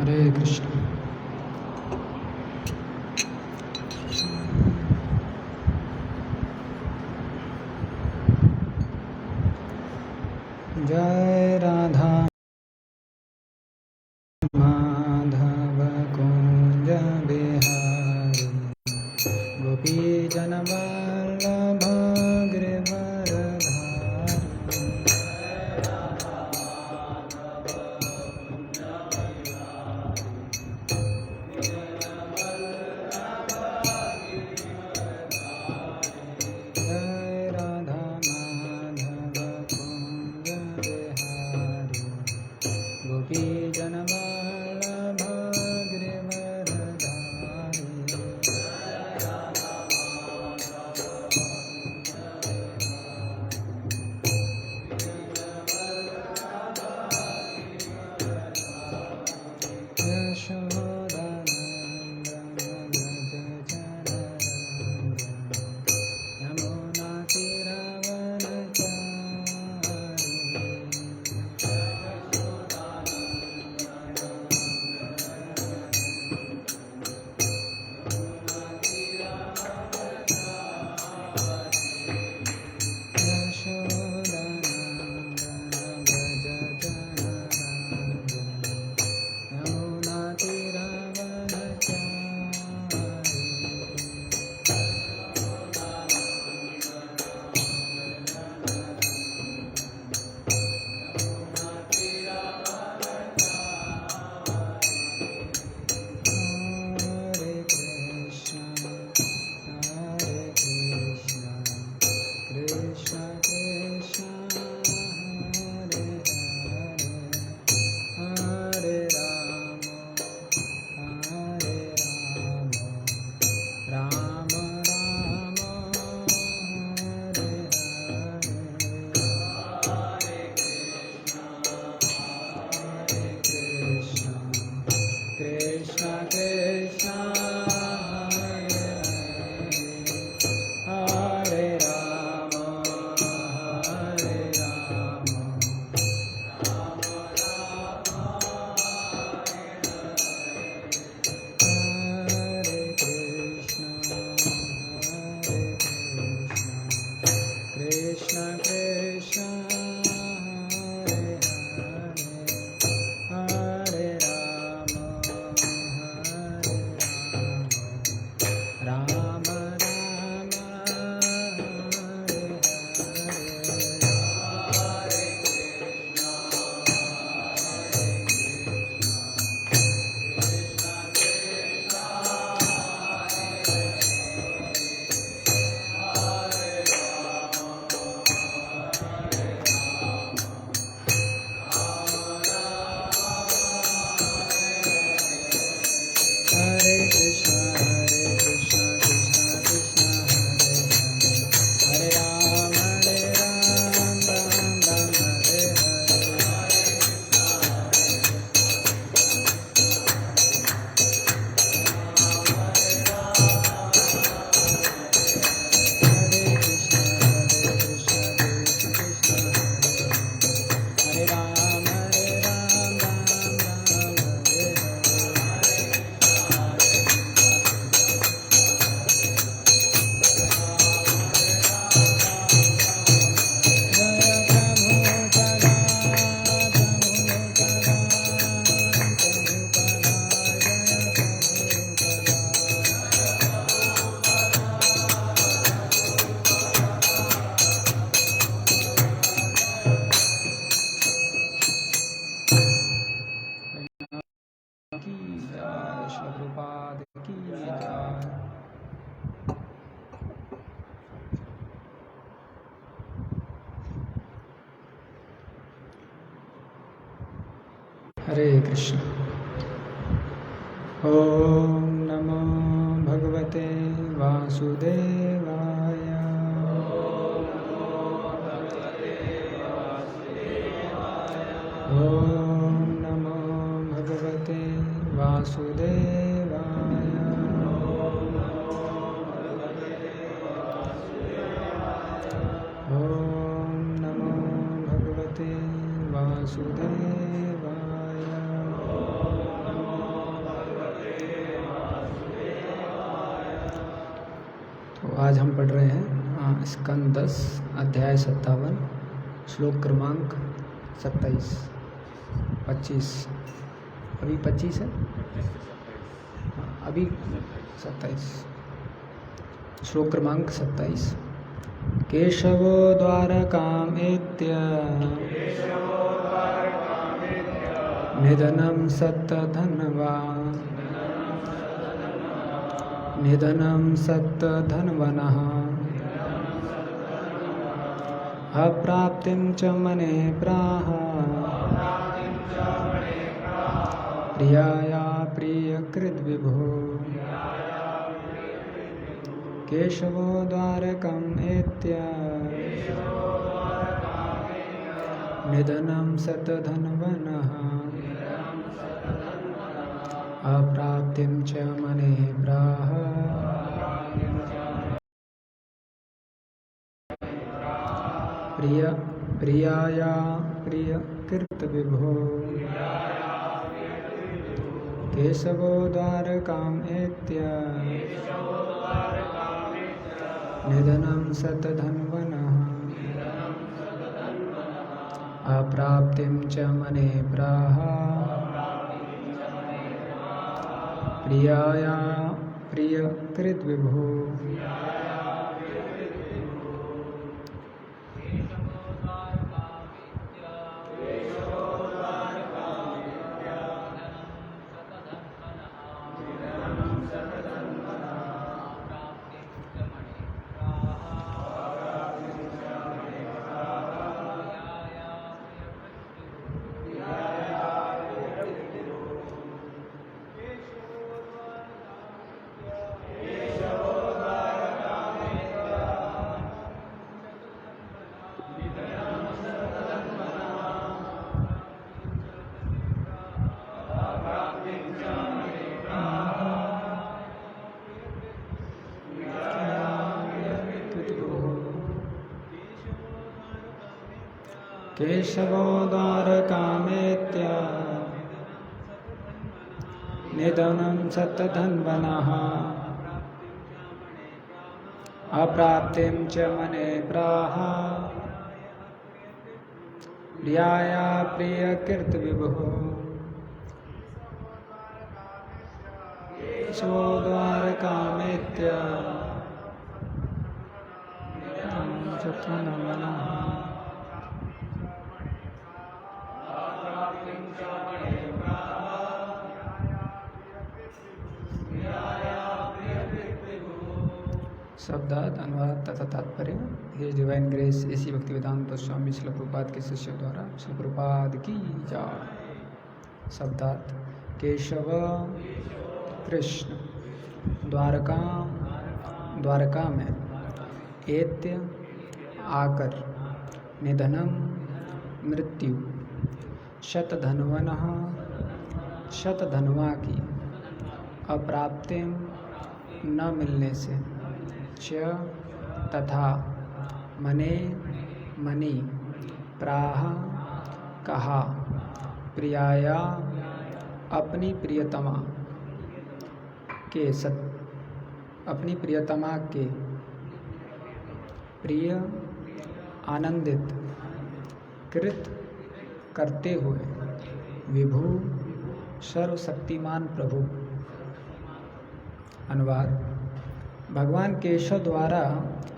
हरे कृष्ण। जय राधा माधव कुंज बिहारी गोपी जन वल्लभ गिरिवरधारी। जय राधा माधव कुंज बिहारी गोपी जन Vallabh Girivardhari. Yashodanandan Vraj जनरञ्जन Yamuna Krishna Krishna Hare Hare Hare Rama Rama Hare Krishna Krishna Krishna Hare Rama Hare Rama Hare Krishna Krishna Krishna Hare Hare Rama Rama Rama Hare Krishna Krishna Krishna Hare Rama Ram Ram Hare Hare Krishna Krishna Krishna Hare Rama Ram Ram Hare की जय श्री प्रभुपाद की जय। हरे कृष्ण। ओम नमो भगवते वासुदेवाय। ओम नमो भगवते वासुदेवाय। ओम नमो भगवते वासुदेवाय। आज हम पढ़ रहे हैं स्कंद 10 अध्याय 57 श्लोक क्रमांक 27 25 अभी 25 है, अभी 27 श्लोक क्रमांक 27। केशवो द्वारकामेत्य निधनं सत्तधन्वनः अप्राप्तिं च मने प्राह प्रियाया प्रियकृद्विभो। केशवो द्वारकामेत्य निधनं सत्तधन्वनः अप्राप्तिं च मने प्राह प्रियाया प्रियकृतविभो। केशवो द्वारकामेत्य निधनं सत्तधन्वनः अप्राप्तिं च मने प्राह प्रियाया प्रियकृद्विभो। केशवो द्वारकामेत्य निधनं सत्तधन्वनः अप्राप्तिं च मने प्राह प्रियाया प्रियकृतविभो। केशवो द्वारकामेत्य निधनं सत्तधन्वनः शब्दार्थ अनुवाद तथा तात्पर्य। हिज डिवाइन ग्रेस इसी भक्तिवेदांत स्वामी श्रील प्रभुपाद के शिष्य द्वारा श्रील प्रभुपाद की जय। शब्दार्थ केशव कृष्ण, द्वारका में, एत्य आकर, निधनम मृत्यु, शतधन्वनः शतधन्वा की, अप्राप्तिम न मिलने से, च तथा, मनी प्राह कहा, प्रियाया अपनी प्रियतमा के प्रिय आनंदित कृत करते हुए, विभु सर्वशक्तिमान प्रभु। अनुवाद। भगवान केशव द्वारा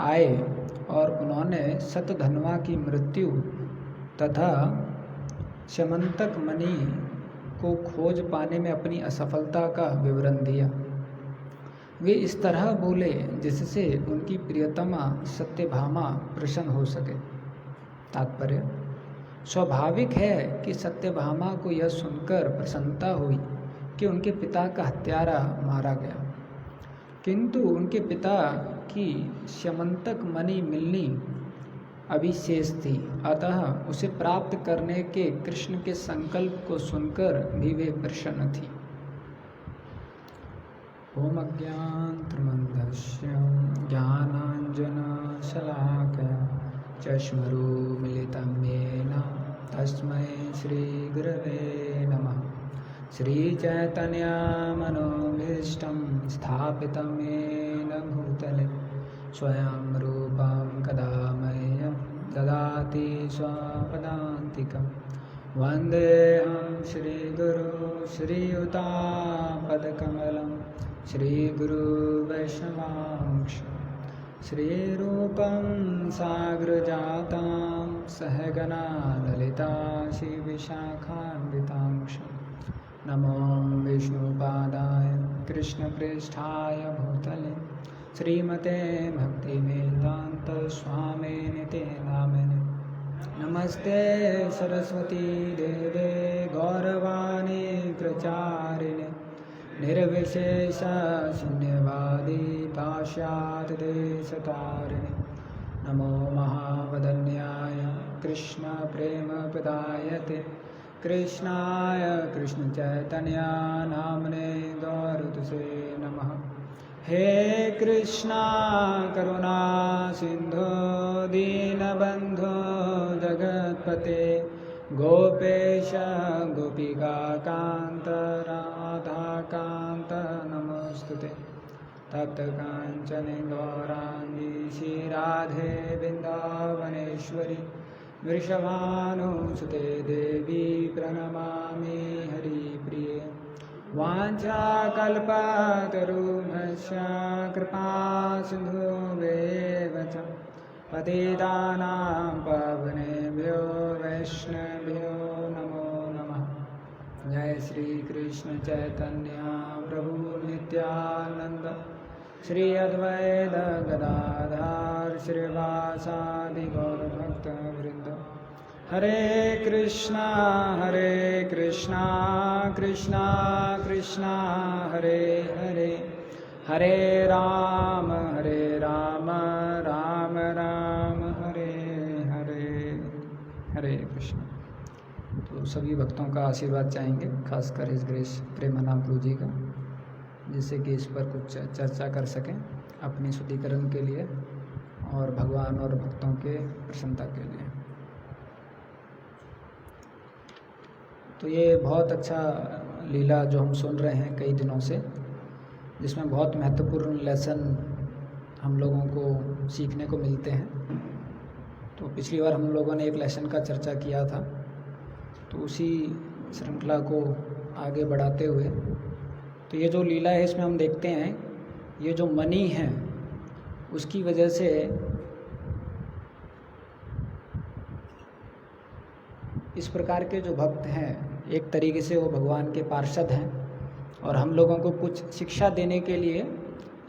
आए और उन्होंने शतधन्वा की मृत्यु तथा स्यमंतक मणि को खोज पाने में अपनी असफलता का विवरण दिया। वे इस तरह बोले जिससे उनकी प्रियतमा सत्यभामा प्रसन्न हो सके। तात्पर्य। स्वाभाविक है कि सत्यभामा को यह सुनकर प्रसन्नता हुई कि उनके पिता का हत्यारा मारा गया, किंतु उनके पिता की स्यमंतक मणि मिलनी अभी शेष थी, अतः उसे प्राप्त करने के कृष्ण के संकल्प को सुनकर भी वे प्रसन्न थी। ओम अज्ञानतिमिरन्धस्य ज्ञानाञ्जनशलाकया चक्षुरुन्मीलितं येन तस्मै श्रीगुरवे नमः। श्रीचैतन्यमनोभीष्टं स्थापितं येन भूतले स्वयं रूपं कदा मह्यं ददाति स्वपदान्तिकं। वन्देऽहं श्रीगुरुं श्रीयुतापदकमलं श्रीगुरुवैष्णवांश श्रीरूपं साग्रजातां सहगना ललिता श्रीविशाखान्वितांश। नमो विष्णुपादाय कृष्णप्रेष्ठाय भूतले श्रीमते भक्तिवेदान्तस्वामिनिते नामिने। नमस्ते सरस्वती देवे गौरवाणी प्रचारिणे निर्विशेष शून्यवादी पाश्चात्यदेशतारिणे। नमो महावदन्याय कृष्णप्रेमप्रदायते कृष्णाय कृष्णचैतन्या नाम्ने गौरतुसे नमः। हे कृष्णा करुणा सिंधु दीनबंधु जगत्पते गोपेश गोपिकाकान्त राधाकान्त नमोस्तुते। तप्तकाञ्चन गौराङ्गी श्रीराधे वृन्दावनेश्वरी वृषभानुसुते देवी प्रणमामि हरिप्रिये। वाञ्छाकल्पतरुभ्यश्च कृपा सिन्धुभ्येव च पतितानां पावनेभ्यो वैष्णवेभ्यो नमो नमः। जय श्री कृष्ण चैतन्य प्रभु नित्यानंद श्री अद्वैत गदाधर श्रीवासादि गौरभक्तवृंद। हरे कृष्णा कृष्णा कृष्णा हरे हरे हरे राम राम राम हरे हरे। हरे कृष्ण। तो सभी भक्तों का आशीर्वाद चाहेंगे, खासकर इस ग्रेस प्रेमानंद जी का, जिससे कि इस पर कुछ चर्चा कर सकें अपनी शुद्धिकरण के लिए और भगवान और भक्तों के प्रसन्नता के लिए। तो ये बहुत अच्छा लीला जो हम सुन रहे हैं कई दिनों से, जिसमें बहुत महत्वपूर्ण लेसन हम लोगों को सीखने को मिलते हैं। तो पिछली बार हम लोगों ने एक लेसन का चर्चा किया था, तो उसी श्रृंखला को आगे बढ़ाते हुए तो ये जो लीला है इसमें हम देखते हैं ये जो मनी है उसकी वजह से इस प्रकार के जो भक्त हैं एक तरीके से वो भगवान के पार्षद हैं और हम लोगों को कुछ शिक्षा देने के लिए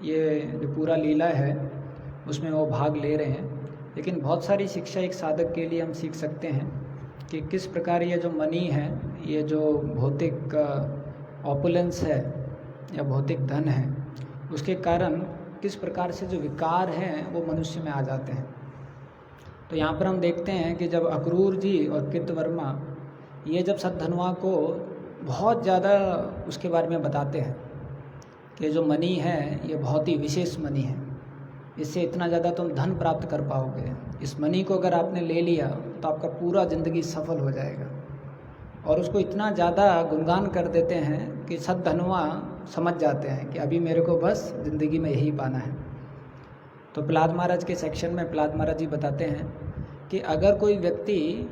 ये जो पूरा लीला है उसमें वो भाग ले रहे हैं। लेकिन बहुत सारी शिक्षा एक साधक के लिए हम सीख सकते हैं कि किस प्रकार ये जो मनी है, ये जो भौतिक ऑपुलेंस है या भौतिक धन है, उसके कारण किस प्रकार से जो विकार हैं वो मनुष्य में आ जाते हैं। तो यहाँ पर हम देखते हैं कि जब अक्रूर जी और कृतवर्मा ये जब सद्धनवा को बहुत ज़्यादा उसके बारे में बताते हैं कि जो मनी है ये बहुत ही विशेष मनी है, इससे इतना ज़्यादा तुम धन प्राप्त कर पाओगे, इस मनी को अगर आपने ले लिया तो आपका पूरा ज़िंदगी सफल हो जाएगा। और उसको इतना ज़्यादा गुणगान कर देते हैं कि सद्धनवा समझ जाते हैं कि अभी मेरे को बस ज़िंदगी में यही पाना है। तो प्रहलाद महाराज के सेक्शन में प्रहलाद महाराज जी बताते हैं कि अगर कोई व्यक्ति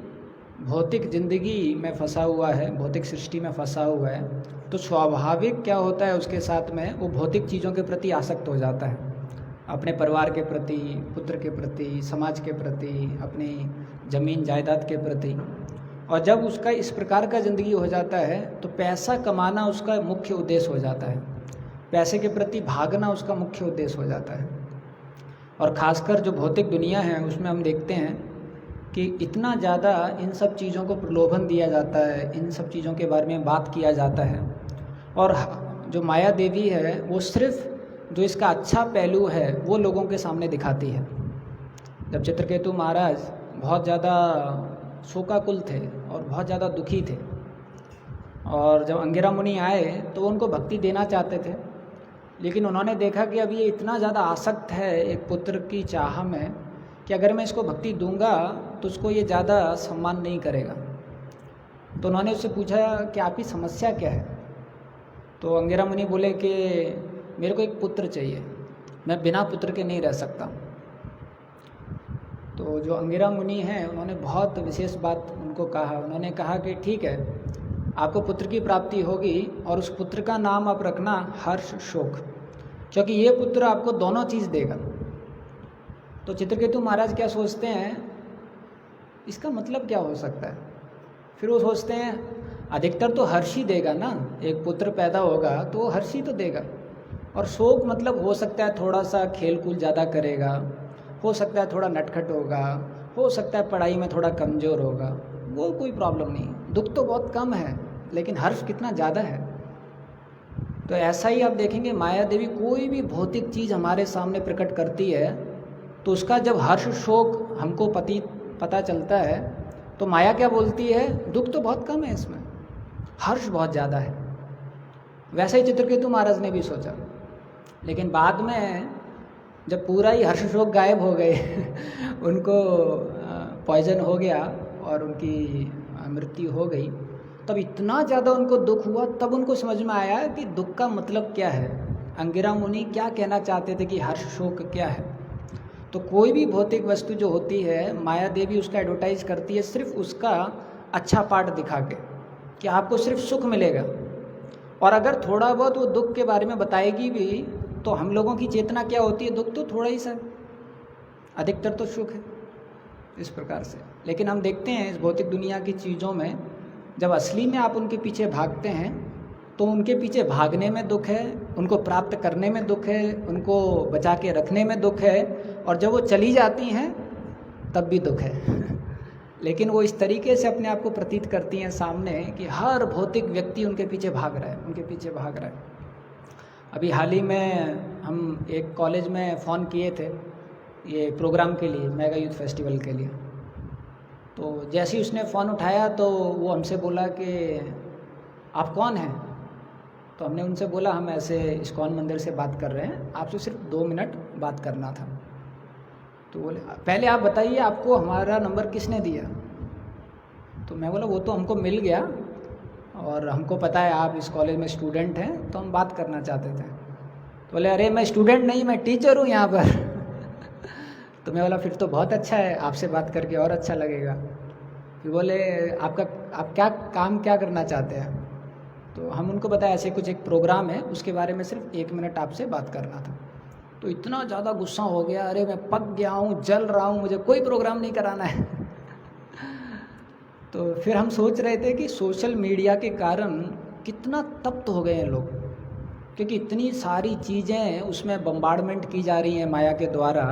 भौतिक ज़िंदगी में फंसा हुआ है, भौतिक सृष्टि में फंसा हुआ है, तो स्वाभाविक क्या होता है उसके साथ में वो भौतिक चीज़ों के प्रति आसक्त हो जाता है, अपने परिवार के प्रति, पुत्र के प्रति, समाज के प्रति, अपनी ज़मीन जायदाद के प्रति। और जब उसका इस प्रकार का ज़िंदगी हो जाता है तो पैसा कमाना उसका मुख्य उद्देश्य हो जाता है, पैसे के प्रति भागना उसका मुख्य उद्देश्य हो जाता है। और ख़ासकर जो भौतिक दुनिया है उसमें हम देखते हैं कि इतना ज़्यादा इन सब चीज़ों को प्रलोभन दिया जाता है, इन सब चीज़ों के बारे में बात किया जाता है। और जो माया देवी है वो सिर्फ जो इसका अच्छा पहलू है वो लोगों के सामने दिखाती है। जब चित्रकेतु महाराज बहुत ज़्यादा शोकाकुल थे और बहुत ज़्यादा दुखी थे, और जब अंगिरा मुनि आए तो उनको भक्ति देना चाहते थे, लेकिन उन्होंने देखा कि अब ये इतना ज़्यादा आसक्त है एक पुत्र की चाह में कि अगर मैं इसको भक्ति दूंगा तो उसको ये ज़्यादा सम्मान नहीं करेगा। तो उन्होंने उससे पूछा कि आपकी समस्या क्या है। तो अंगिरा मुनि बोले कि मेरे को एक पुत्र चाहिए मैं बिना पुत्र के नहीं रह सकता। तो जो अंगिरा मुनि हैं उन्होंने बहुत विशेष बात उनको कहा। उन्होंने कहा कि ठीक है, आपको पुत्र की प्राप्ति होगी और उस पुत्र का नाम आप रखना हर्ष शोक, क्योंकि ये पुत्र आपको दोनों चीज़ देगा। तो चित्रकेतु महाराज क्या सोचते हैं, इसका मतलब क्या हो सकता है? फिर वो सोचते हैं अधिकतर तो हर्ष ही देगा ना, एक पुत्र पैदा होगा तो वो हर्ष ही तो देगा। और शोक मतलब हो सकता है थोड़ा सा खेल कूद ज़्यादा करेगा, हो सकता है थोड़ा नटखट होगा, हो सकता है पढ़ाई में थोड़ा कमज़ोर होगा, वो कोई प्रॉब्लम नहीं। दुख तो बहुत कम है लेकिन हर्ष कितना ज़्यादा है। तो ऐसा ही आप देखेंगे माया देवी कोई भी भौतिक चीज़ हमारे सामने प्रकट करती है तो उसका जब हर्ष शोक हमको पता चलता है तो माया क्या बोलती है, दुख तो बहुत कम है इसमें, हर्ष बहुत ज़्यादा है। वैसा ही चित्रकेतु महाराज ने भी सोचा, लेकिन बाद में जब पूरा ही हर्ष शोक गायब हो गए उनको पॉइजन हो गया और उनकी मृत्यु हो गई, तब इतना ज़्यादा उनको दुख हुआ। तब उनको समझ में आया कि दुख का मतलब क्या है, अंगिरा मुनि क्या कहना चाहते थे कि हर्ष शोक क्या है। तो कोई भी भौतिक वस्तु जो होती है माया देवी उसका एडवर्टाइज करती है सिर्फ उसका अच्छा पार्ट दिखा के कि आपको सिर्फ सुख मिलेगा। और अगर थोड़ा बहुत वो दुख के बारे में बताएगी भी तो हम लोगों की चेतना क्या होती है, दुख तो थोड़ा ही सा, अधिकतर तो सुख है इस प्रकार से। लेकिन हम देखते हैं इस भौतिक दुनिया की चीज़ों में जब असली में आप उनके पीछे भागते हैं तो उनके पीछे भागने में दुख है, उनको प्राप्त करने में दुख है, उनको बचा के रखने में दुख है, और जब वो चली जाती हैं तब भी दुख है लेकिन वो इस तरीके से अपने आप को प्रतीत करती हैं सामने कि हर भौतिक व्यक्ति उनके पीछे भाग रहा है, उनके पीछे भाग रहा है। अभी हाल ही में हम एक कॉलेज में फ़ोन किए थे ये प्रोग्राम के लिए, मेगा यूथ फेस्टिवल के लिए। तो जैसे ही उसने फ़ोन उठाया तो वो हमसे बोला कि आप कौन हैं? तो हमने उनसे बोला हम ऐसे इस्कॉन मंदिर से बात कर रहे हैं, आपसे सिर्फ 2 मिनट बात करना था। तो बोले पहले आप बताइए आपको हमारा नंबर किसने दिया? तो मैं बोला वो तो हमको मिल गया और हमको पता है आप इस कॉलेज में स्टूडेंट हैं तो हम बात करना चाहते थे। तो बोले अरे मैं स्टूडेंट नहीं, मैं टीचर हूँ यहाँ पर तो मैं बोला फिर तो बहुत अच्छा है, आपसे बात करके और अच्छा लगेगा। फिर बोले आप काम क्या करना चाहते हैं? तो हम उनको बताया ऐसे कुछ एक प्रोग्राम है उसके बारे में सिर्फ 1 मिनट आपसे बात करना था। तो इतना ज़्यादा गुस्सा हो गया, अरे मैं पक गया हूँ, जल रहा हूँ, मुझे कोई प्रोग्राम नहीं कराना है तो फिर हम सोच रहे थे कि सोशल मीडिया के कारण कितना तप्त हो गए हैं लोग, क्योंकि इतनी सारी चीज़ें उसमें बम्बार्डमेंट की जा रही हैं माया के द्वारा,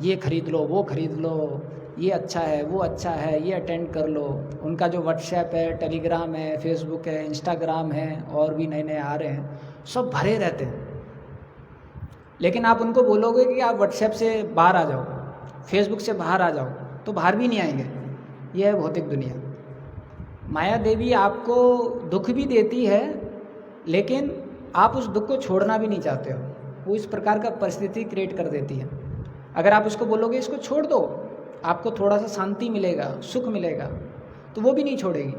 ये खरीद लो, वो खरीद लो, ये अच्छा है, वो अच्छा है, ये अटेंड कर लो। उनका जो व्हाट्सएप है, टेलीग्राम है, फेसबुक है, इंस्टाग्राम है, और भी नए नए आ रहे हैं, सब भरे रहते हैं। लेकिन आप उनको बोलोगे कि आप व्हाट्सएप से बाहर आ जाओ, फेसबुक से बाहर आ जाओ, तो बाहर भी नहीं आएंगे। ये है भौतिक दुनिया। माया देवी आपको दुख भी देती है लेकिन आप उस दुख को छोड़ना भी नहीं चाहते हो, वो इस प्रकार का परिस्थिति क्रिएट कर देती है। अगर आप इसको बोलोगे इसको छोड़ दो, आपको थोड़ा सा शांति मिलेगा, सुख मिलेगा, तो वो भी नहीं छोड़ेगी,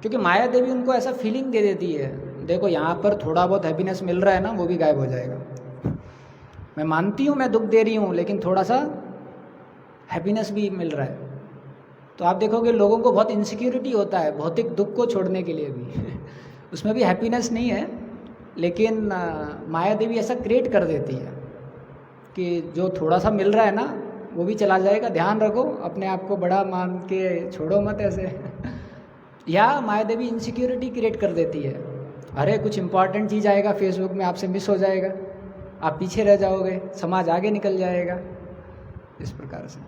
क्योंकि माया देवी उनको ऐसा फीलिंग दे देती है, देखो यहाँ पर थोड़ा बहुत हैप्पीनेस मिल रहा है ना, वो भी गायब हो जाएगा। मैं मानती हूँ मैं दुख दे रही हूँ लेकिन थोड़ा सा हैप्पीनेस भी मिल रहा है। तो आप देखोगे लोगों को बहुत इनसिक्योरिटी होता है भौतिक दुख को छोड़ने के लिए भी उसमें भी हैप्पीनेस नहीं है, लेकिन माया देवी ऐसा क्रिएट कर देती है कि जो थोड़ा सा मिल रहा है ना वो भी चला जाएगा, ध्यान रखो, अपने आप को बड़ा मान के छोड़ो मत ऐसे या माया देवी इनसिक्योरिटी क्रिएट कर देती है, अरे कुछ इंपॉर्टेंट चीज़ आएगा फेसबुक में, आपसे मिस हो जाएगा, आप पीछे रह जाओगे, समाज आगे निकल जाएगा, इस प्रकार से।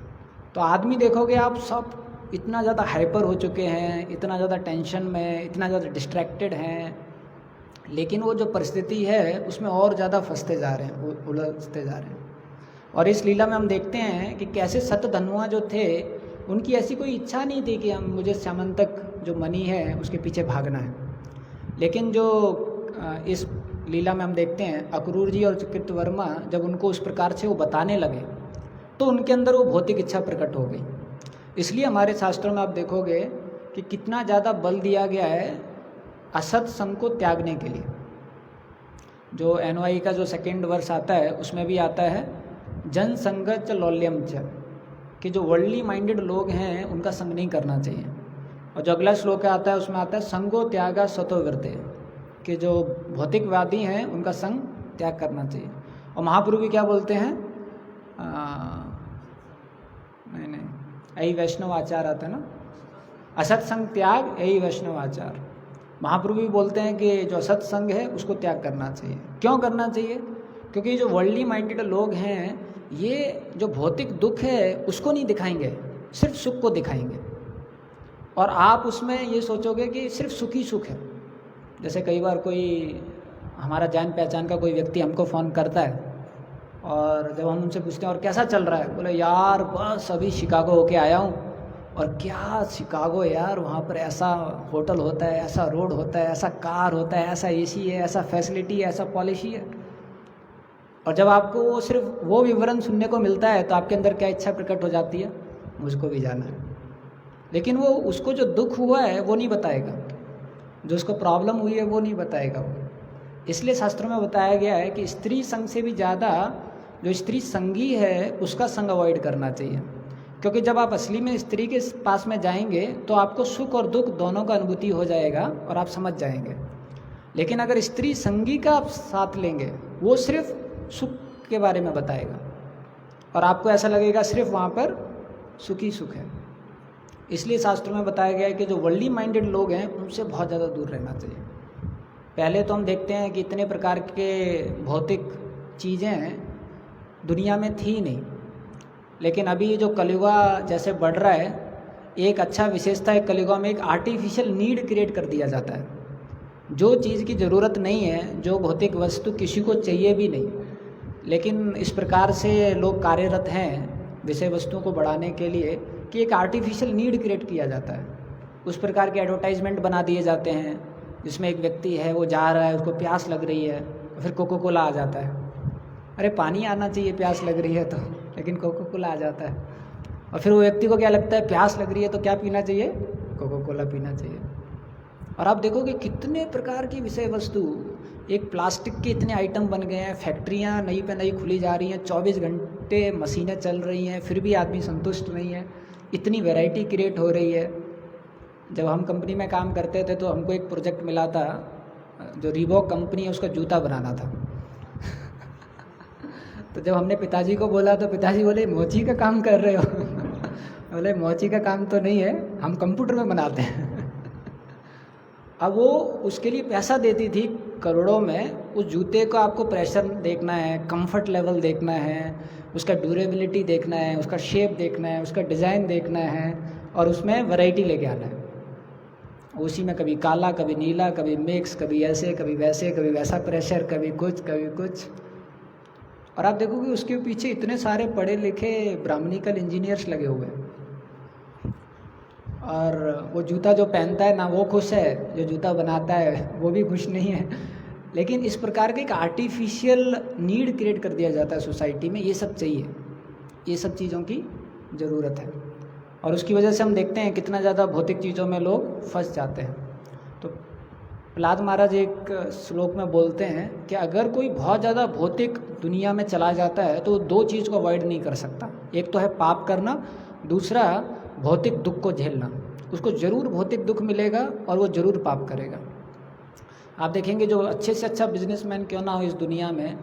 तो आदमी देखोगे आप सब इतना ज़्यादा हाइपर हो चुके हैं, इतना ज़्यादा टेंशन में, इतना ज़्यादा डिस्ट्रैक्टेड हैं, लेकिन वो जो परिस्थिति है उसमें और ज़्यादा फंसते जा रहे हैं, उलझते जा रहे हैं। और इस लीला में हम देखते हैं कि कैसे सतधनुआ जो थे उनकी ऐसी कोई इच्छा नहीं थी कि मुझे श्यामंतक जो मणि है उसके पीछे भागना है, लेकिन जो इस लीला में हम देखते हैं अक्रूर जी और कृतवर्मा जब उनको उस प्रकार से वो बताने लगे तो उनके अंदर वो भौतिक इच्छा प्रकट हो गई। इसलिए हमारे शास्त्रों में आप देखोगे कि कितना ज़्यादा बल दिया गया है असत संग को त्यागने के लिए। जो NOI का जो सेकेंड वर्स आता है उसमें भी आता है जनसंग च लौल्यम च, कि जो वर्ल्डली माइंडेड लोग हैं उनका संग नहीं करना चाहिए। और जो अगला श्लोक आता है उसमें आता है संगो त्यागा सतो विरते, कि जो भौतिकवादी हैं उनका संग त्याग करना चाहिए। और महाप्रभु भी क्या बोलते हैं, नहीं यही वैष्णव आचार आता है ना, असत्संग त्याग यही वैष्णव आचार। महाप्रभु भी बोलते हैं कि जो असत्संग है उसको त्याग करना चाहिए। क्यों करना चाहिए? क्योंकि जो वर्ल्डली माइंडेड लोग हैं ये जो भौतिक दुख है उसको नहीं दिखाएंगे, सिर्फ सुख को दिखाएंगे। और आप उसमें ये सोचोगे कि सिर्फ सुख ही सुख है। जैसे कई बार कोई हमारा जान पहचान का कोई व्यक्ति हमको फ़ोन करता है और जब हम उनसे पूछते हैं और कैसा चल रहा है, बोले यार बस अभी शिकागो होके आया हूँ। और क्या शिकागो यार, वहाँ पर ऐसा होटल होता है, ऐसा रोड होता है, ऐसा कार होता है, ऐसा AC है, ऐसा फैसिलिटी है, ऐसा पॉलिसी है। और जब आपको वो सिर्फ वो विवरण सुनने को मिलता है तो आपके अंदर क्या इच्छा प्रकट हो जाती है, मुझको भी जाना है। लेकिन वो उसको जो दुख हुआ है वो नहीं बताएगा, जो उसको प्रॉब्लम हुई है वो नहीं बताएगा वो। इसलिए शास्त्रों में बताया गया है कि स्त्री संग से भी ज़्यादा जो स्त्री संगी है उसका संग अवॉइड करना चाहिए। क्योंकि जब आप असली में स्त्री के पास में जाएंगे तो आपको सुख और दुख दोनों का अनुभूति हो जाएगा और आप समझ जाएंगे। लेकिन अगर स्त्री संगी का आप साथ लेंगे, वो सिर्फ सुख के बारे में बताएगा और आपको ऐसा लगेगा सिर्फ वहाँ पर सुख ही सुख है। इसलिए शास्त्रों में बताया गया है कि जो वर्ल्डली माइंडेड लोग हैं उनसे बहुत ज़्यादा दूर रहना चाहिए। पहले तो हम देखते हैं कि इतने प्रकार के भौतिक चीज़ें दुनिया में थी नहीं, लेकिन अभी जो कलियुगा जैसे बढ़ रहा है, एक अच्छा विशेषता है कलियुगा में, एक आर्टिफिशियल नीड क्रिएट कर दिया जाता है। जो चीज़ की ज़रूरत नहीं है, जो भौतिक वस्तु किसी को चाहिए भी नहीं, लेकिन इस प्रकार से लोग कार्यरत हैं विषय वस्तुओं को बढ़ाने के लिए कि एक आर्टिफिशियल नीड क्रिएट किया जाता है। उस प्रकार के एडवर्टाइजमेंट बना दिए जाते हैं जिसमें एक व्यक्ति है, वो जा रहा है, उसको प्यास लग रही है, फिर कोको कोला आ जाता है। अरे पानी आना चाहिए प्यास लग रही है तो, लेकिन कोको कोला आ जाता है। और फिर वो व्यक्ति को क्या लगता है, प्यास लग रही है तो क्या पीना चाहिए, कोको कोला पीना चाहिए। और आप देखोगे कितने प्रकार की विषय वस्तु, एक प्लास्टिक के इतने आइटम बन गए हैं, फैक्ट्रियाँ नई पे नई खुली जा रही हैं, 24 घंटे मशीनें चल रही हैं, फिर भी आदमी संतुष्ट नहीं है। इतनी वैरायटी क्रिएट हो रही है। जब हम कंपनी में काम करते थे तो हमको एक प्रोजेक्ट मिला था, जो रीबॉक कंपनी है उसका जूता बनाना था। तो जब हमने पिताजी को बोला तो पिताजी बोले मोची का काम कर रहे हो। बोले मोची का काम तो नहीं है, हम कंप्यूटर में बनाते हैं। अब वो उसके लिए पैसा देती थी करोड़ों में। उस जूते को आपको प्रेशर देखना है, कंफर्ट लेवल देखना है, उसका ड्यूरेबिलिटी देखना है, उसका शेप देखना है, उसका डिज़ाइन देखना है और उसमें वैरायटी लेके आना है। उसी में कभी काला, कभी नीला, कभी मिक्स, कभी ऐसे, कभी वैसे, कभी वैसा प्रेशर, कभी कुछ, कभी कुछ। और आप देखोगे उसके पीछे इतने सारे पढ़े लिखे ब्राह्मणिकल इंजीनियर्स लगे हुए हैं। और वो जूता जो पहनता है ना वो खुश है, जो जूता बनाता है वो भी खुश नहीं है। लेकिन इस प्रकार के एक आर्टिफिशियल नीड क्रिएट कर दिया जाता है सोसाइटी में। ये सब चाहिए, ये सब चीज़ों की ज़रूरत है और उसकी वजह से हम देखते हैं कितना ज़्यादा भौतिक चीज़ों में लोग फंस जाते हैं। तो प्रहलाद महाराज एक श्लोक में बोलते हैं कि अगर कोई बहुत ज़्यादा भौतिक दुनिया में चला जाता है तो दो चीज़ को अवॉइड नहीं कर सकता। एक तो है पाप करना, दूसरा भौतिक दुख को झेलना। उसको ज़रूर भौतिक दुख मिलेगा और वो ज़रूर पाप करेगा। आप देखेंगे जो अच्छे से अच्छा बिजनेसमैन क्यों ना हो इस दुनिया में,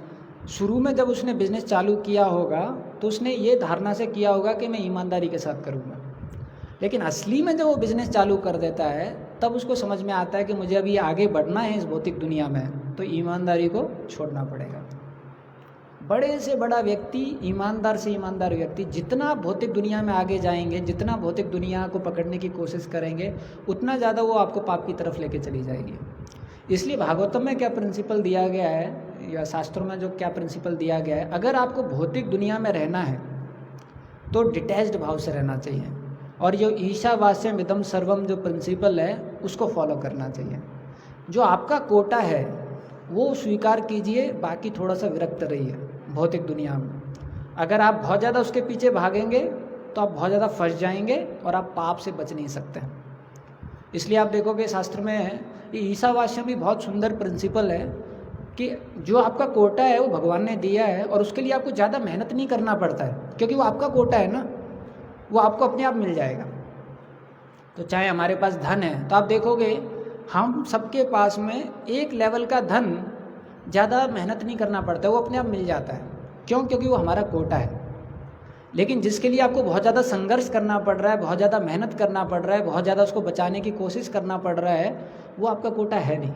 शुरू में जब उसने बिज़नेस चालू किया होगा तो उसने ये धारणा से किया होगा कि मैं ईमानदारी के साथ करूँगा। लेकिन असली में जब वो बिज़नेस चालू कर देता है तब उसको समझ में आता है कि मुझे अभी आगे बढ़ना है इस भौतिक दुनिया में, तो ईमानदारी को छोड़ना पड़ेगा। बड़े से बड़ा व्यक्ति, ईमानदार से ईमानदार व्यक्ति, जितना भौतिक दुनिया में आगे जाएंगे, जितना भौतिक दुनिया को पकड़ने की कोशिश करेंगे, उतना ज़्यादा वो आपको पाप की तरफ लेके चली जाएगी। इसलिए भागवतम में क्या प्रिंसिपल दिया गया है या शास्त्रों में जो क्या प्रिंसिपल दिया गया है, अगर आपको भौतिक दुनिया में रहना है तो डिटैच्ड भाव से रहना चाहिए और जो ईशावास्यम इदम सर्वम जो प्रिंसिपल है उसको फॉलो करना चाहिए। जो आपका कोटा है वो स्वीकार कीजिए, बाकी थोड़ा सा विरक्त रहिए भौतिक दुनिया में। अगर आप बहुत ज़्यादा उसके पीछे भागेंगे तो आप बहुत ज़्यादा फंस जाएंगे और आप पाप से बच नहीं सकते हैं। इसलिए आप देखोगे शास्त्र में ईशावास्यम भी बहुत सुंदर प्रिंसिपल है कि जो आपका कोटा है वो भगवान ने दिया है और उसके लिए आपको ज़्यादा मेहनत नहीं करना पड़ता है, क्योंकि वो आपका कोटा है ना, वो आपको अपने आप मिल जाएगा। तो चाहे हमारे पास धन है, तो आप देखोगे हम सबके पास में एक लेवल का धन ज़्यादा मेहनत नहीं करना पड़ता है, वो अपने आप मिल जाता है। क्यों? क्योंकि वो हमारा कोटा है। लेकिन जिसके लिए आपको बहुत ज़्यादा संघर्ष करना पड़ रहा है, बहुत ज़्यादा मेहनत करना पड़ रहा है, बहुत ज़्यादा उसको बचाने की कोशिश करना पड़ रहा है, वो आपका कोटा है नहीं।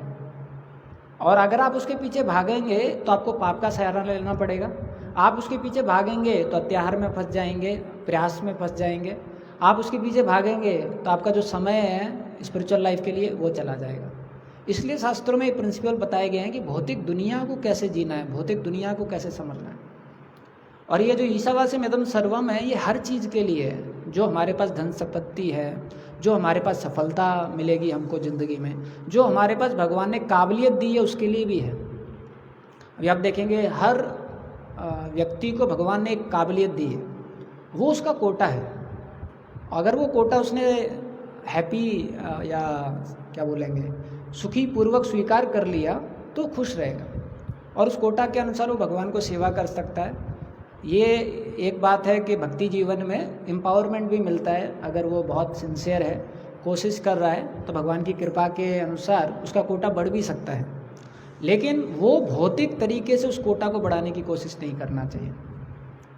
और अगर आप उसके पीछे भागेंगे तो आपको पाप का सहारा लेना पड़ेगा। आप उसके पीछे भागेंगे तो अत्याहार में फंस जाएंगे, प्रयास में फंस जाएंगे। आप उसके पीछे भागेंगे तो आपका जो समय है स्पिरिचुअल लाइफ के लिए वो चला जाएगा। इसलिए शास्त्रों में ये प्रिंसिपल बताए गए हैं कि भौतिक दुनिया को कैसे जीना है, भौतिक दुनिया को कैसे समझना है। और ये जो ईशावास्यम इदं सर्वम है, ये हर चीज़ के लिए है। जो हमारे पास धन संपत्ति है, जो हमारे पास सफलता मिलेगी हमको ज़िंदगी में, जो हमारे पास भगवान ने काबिलियत दी है, उसके लिए भी है। अभी आप देखेंगे हर व्यक्ति को भगवान ने एक काबिलियत दी है, वो उसका कोटा है। अगर वो कोटा उसने हैप्पी या क्या बोलेंगे सुखी पूर्वक स्वीकार कर लिया तो खुश रहेगा और उस कोटा के अनुसार वो भगवान को सेवा कर सकता है। ये एक बात है कि भक्ति जीवन में एम्पावरमेंट भी मिलता है। अगर वो बहुत सिंसियर है, कोशिश कर रहा है, तो भगवान की कृपा के अनुसार उसका कोटा बढ़ भी सकता है। लेकिन वो भौतिक तरीके से उस कोटा को बढ़ाने की कोशिश नहीं करना चाहिए।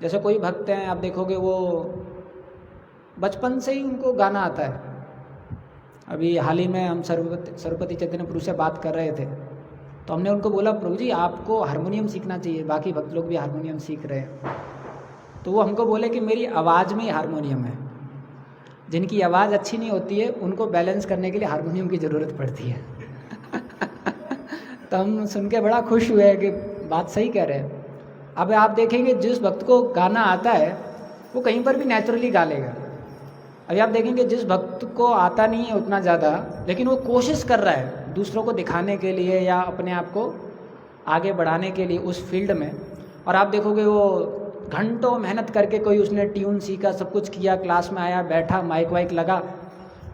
जैसे कोई भक्त हैं, आप देखोगे वो बचपन से ही उनको गाना आता है। अभी हाल ही में हम सर्वपति चैतन्य प्रभु से बात कर रहे थे, तो हमने उनको बोला प्रभु जी आपको हारमोनियम सीखना चाहिए, बाकी भक्त लोग भी हारमोनियम सीख रहे हैं। तो वो हमको बोले कि मेरी आवाज़ में ही हारमोनियम है। जिनकी आवाज़ अच्छी नहीं होती है उनको बैलेंस करने के लिए हारमोनियम की ज़रूरत पड़ती है। तो हम सुन के बड़ा खुश हुए कि बात सही कह रहे हैं। अब आप देखेंगे जिस भक्त को गाना आता है वो कहीं पर भी नेचुरली गा लेगा। अभी आप देखेंगे जिस भक्त को आता नहीं है उतना ज़्यादा, लेकिन वो कोशिश कर रहा है दूसरों को दिखाने के लिए या अपने आप को आगे बढ़ाने के लिए उस फील्ड में, और आप देखोगे वो घंटों मेहनत करके कोई उसने ट्यून सीखा, सब कुछ किया, क्लास में आया, बैठा, माइक वाइक लगा,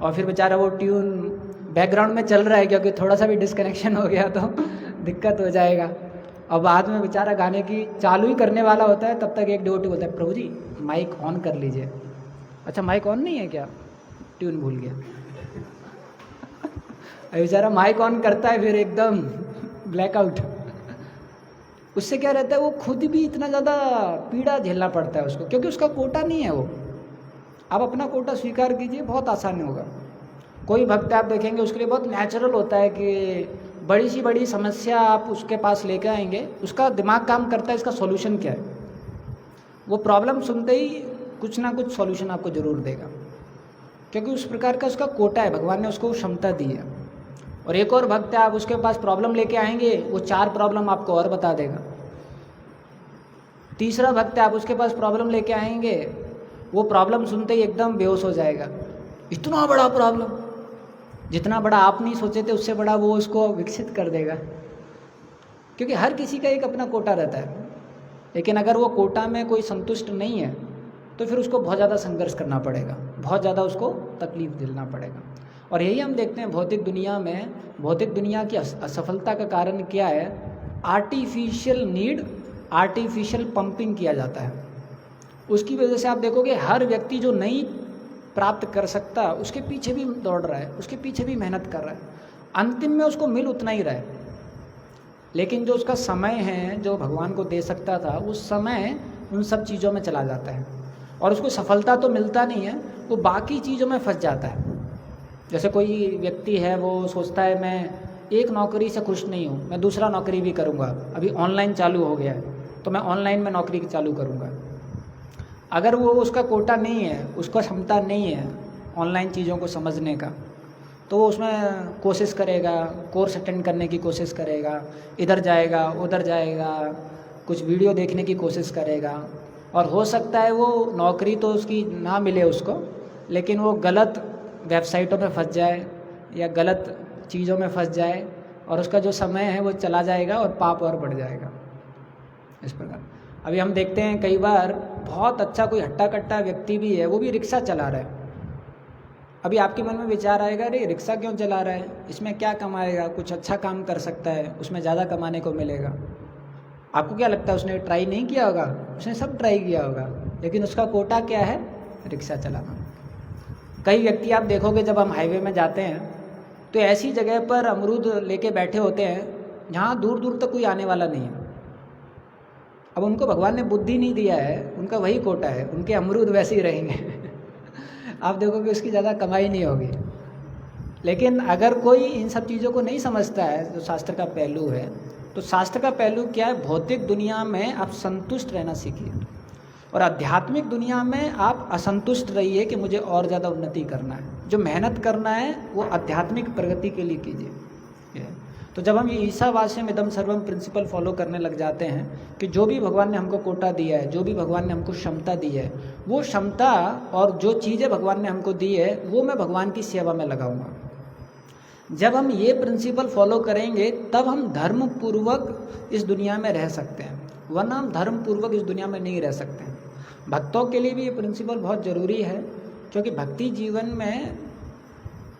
और फिर बेचारा वो ट्यून बैकग्राउंड में चल रहा है क्योंकि थोड़ा सा भी डिस्कनेक्शन हो गया तो दिक्कत हो जाएगा। और बाद में बेचारा गाने की चालू ही करने वाला होता है, तब तक एक डिवोटी बोलता है प्रभु जी माइक ऑन कर लीजिए। अच्छा माइक ऑन नहीं है क्या? ट्यून भूल गया। बेचारा माइक ऑन करता है, फिर एकदम ब्लैकआउट। उससे क्या रहता है, वो खुद भी इतना ज़्यादा पीड़ा झेलना पड़ता है उसको, क्योंकि उसका कोटा नहीं है वो। आप अपना कोटा स्वीकार कीजिए, बहुत आसान होगा। कोई भक्त आप देखेंगे उसके लिए बहुत नेचुरल होता है कि बड़ी सी बड़ी समस्या आप उसके पास लेकर आएंगे, उसका दिमाग काम करता है इसका सॉल्यूशन क्या है। वो प्रॉब्लम सुनते ही कुछ ना कुछ सॉल्यूशन आपको ज़रूर देगा, क्योंकि उस प्रकार का उसका कोटा है, भगवान ने उसको क्षमता दी है। और एक और भक्त है, आप उसके पास प्रॉब्लम लेके आएंगे, वो 4 प्रॉब्लम आपको और बता देगा। तीसरा भक्त है, आप उसके पास प्रॉब्लम लेके आएंगे, वो प्रॉब्लम सुनते ही एकदम बेहोश हो जाएगा। इतना बड़ा प्रॉब्लम, जितना बड़ा आप नहीं सोचे थे उससे बड़ा वो उसको विकसित कर देगा, क्योंकि हर किसी का एक अपना कोटा रहता है। लेकिन अगर वो कोटा में कोई संतुष्ट नहीं है तो फिर उसको बहुत ज़्यादा संघर्ष करना पड़ेगा, बहुत ज़्यादा उसको तकलीफ झेलना पड़ेगा। और यही हम देखते हैं भौतिक दुनिया में, भौतिक दुनिया की असफलता का कारण क्या है? आर्टिफिशियल नीड, आर्टिफिशियल पंपिंग किया जाता है। उसकी वजह से आप देखोगे हर व्यक्ति जो नहीं प्राप्त कर सकता उसके पीछे भी दौड़ रहा है, उसके पीछे भी मेहनत कर रहा है, अंतिम में उसको मिल उतना ही रहा है। लेकिन जो उसका समय है जो भगवान को दे सकता था, उस समय उन सब चीज़ों में चला जाता है और उसको सफलता तो मिलता नहीं है, वो बाकी चीज़ों में फंस जाता है। जैसे कोई व्यक्ति है, वो सोचता है मैं एक नौकरी से खुश नहीं हूँ, मैं दूसरा नौकरी भी करूँगा। अभी ऑनलाइन चालू हो गया है तो मैं ऑनलाइन में नौकरी चालू करूँगा। अगर वो उसका कोटा नहीं है, उसका क्षमता नहीं है ऑनलाइन चीज़ों को समझने का, तो वो उसमें कोशिश करेगा, कोर्स अटेंड करने की कोशिश करेगा, इधर जाएगा उधर जाएगा, कुछ वीडियो देखने की कोशिश करेगा, और हो सकता है वो नौकरी तो उसकी ना मिले उसको, लेकिन वो गलत वेबसाइटों में फंस जाए या गलत चीज़ों में फंस जाए और उसका जो समय है वो चला जाएगा और पाप और बढ़ जाएगा। इस प्रकार अभी हम देखते हैं कई बार बहुत अच्छा कोई हट्टा कट्टा व्यक्ति भी है, वो भी रिक्शा चला रहा है, अभी आपके मन में विचार आएगा, अरे रिक्शा क्यों चला रहा है, इसमें क्या कमाएगा, कुछ अच्छा काम कर सकता है, उसमें ज़्यादा कमाने को मिलेगा। आपको क्या लगता है उसने ट्राई नहीं किया होगा? उसने सब ट्राई किया होगा, लेकिन उसका कोटा क्या है? रिक्शा चलाना। कई व्यक्ति आप देखोगे जब हम हाईवे में जाते हैं तो ऐसी जगह पर अमरूद लेके बैठे होते हैं जहाँ दूर दूर तक कोई आने वाला नहीं है। अब उनको भगवान ने बुद्धि नहीं दिया है, उनका वही कोटा है, उनके अमरूद वैसे ही रहेंगे आप देखोगे उसकी ज़्यादा कमाई नहीं होगी। लेकिन अगर कोई इन सब चीज़ों को नहीं समझता है, जो शास्त्र का पहलू है, तो शास्त्र का पहलू क्या है? भौतिक दुनिया में आप संतुष्ट रहना सीखिए और आध्यात्मिक दुनिया में आप असंतुष्ट रहिए कि मुझे और ज़्यादा उन्नति करना है। जो मेहनत करना है वो आध्यात्मिक प्रगति के लिए कीजिए। तो जब हम ये ईशावास्यम इदं सर्वम प्रिंसिपल फॉलो करने लग जाते हैं कि जो भी भगवान ने हमको कोटा दिया है, जो भी भगवान ने हमको क्षमता दी है, वो क्षमता और जो चीज़ें भगवान ने हमको दी है वो मैं भगवान की सेवा में लगाऊंगा। जब हम ये प्रिंसिपल फॉलो करेंगे तब हम धर्म पूर्वक इस दुनिया में रह सकते हैं, वरना हम धर्म पूर्वक इस दुनिया में नहीं रह सकते हैं। भक्तों के लिए भी ये प्रिंसिपल बहुत ज़रूरी है, क्योंकि भक्ति जीवन में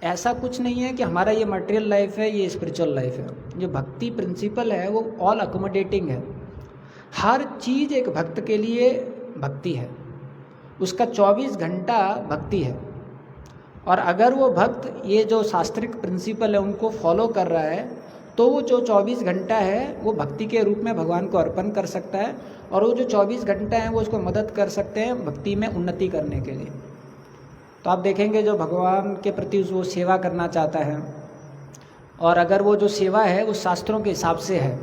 ऐसा कुछ नहीं है कि हमारा ये मटेरियल लाइफ है, ये स्पिरिचुअल लाइफ है। जो भक्ति प्रिंसिपल है वो ऑल अकोमोडेटिंग है। हर चीज़ एक भक्त के लिए भक्ति है, उसका 24 घंटा भक्ति है। और अगर वो भक्त ये जो शास्त्रिक प्रिंसिपल है उनको फॉलो कर रहा है तो वो जो 24 घंटा है वो भक्ति के रूप में भगवान को अर्पण कर सकता है, और वो जो 24 घंटा है वो उसको मदद कर सकते हैं भक्ति में उन्नति करने के लिए। तो आप देखेंगे जो भगवान के प्रति वो सेवा करना चाहता है, और अगर वो जो सेवा है वो शास्त्रों के हिसाब से है,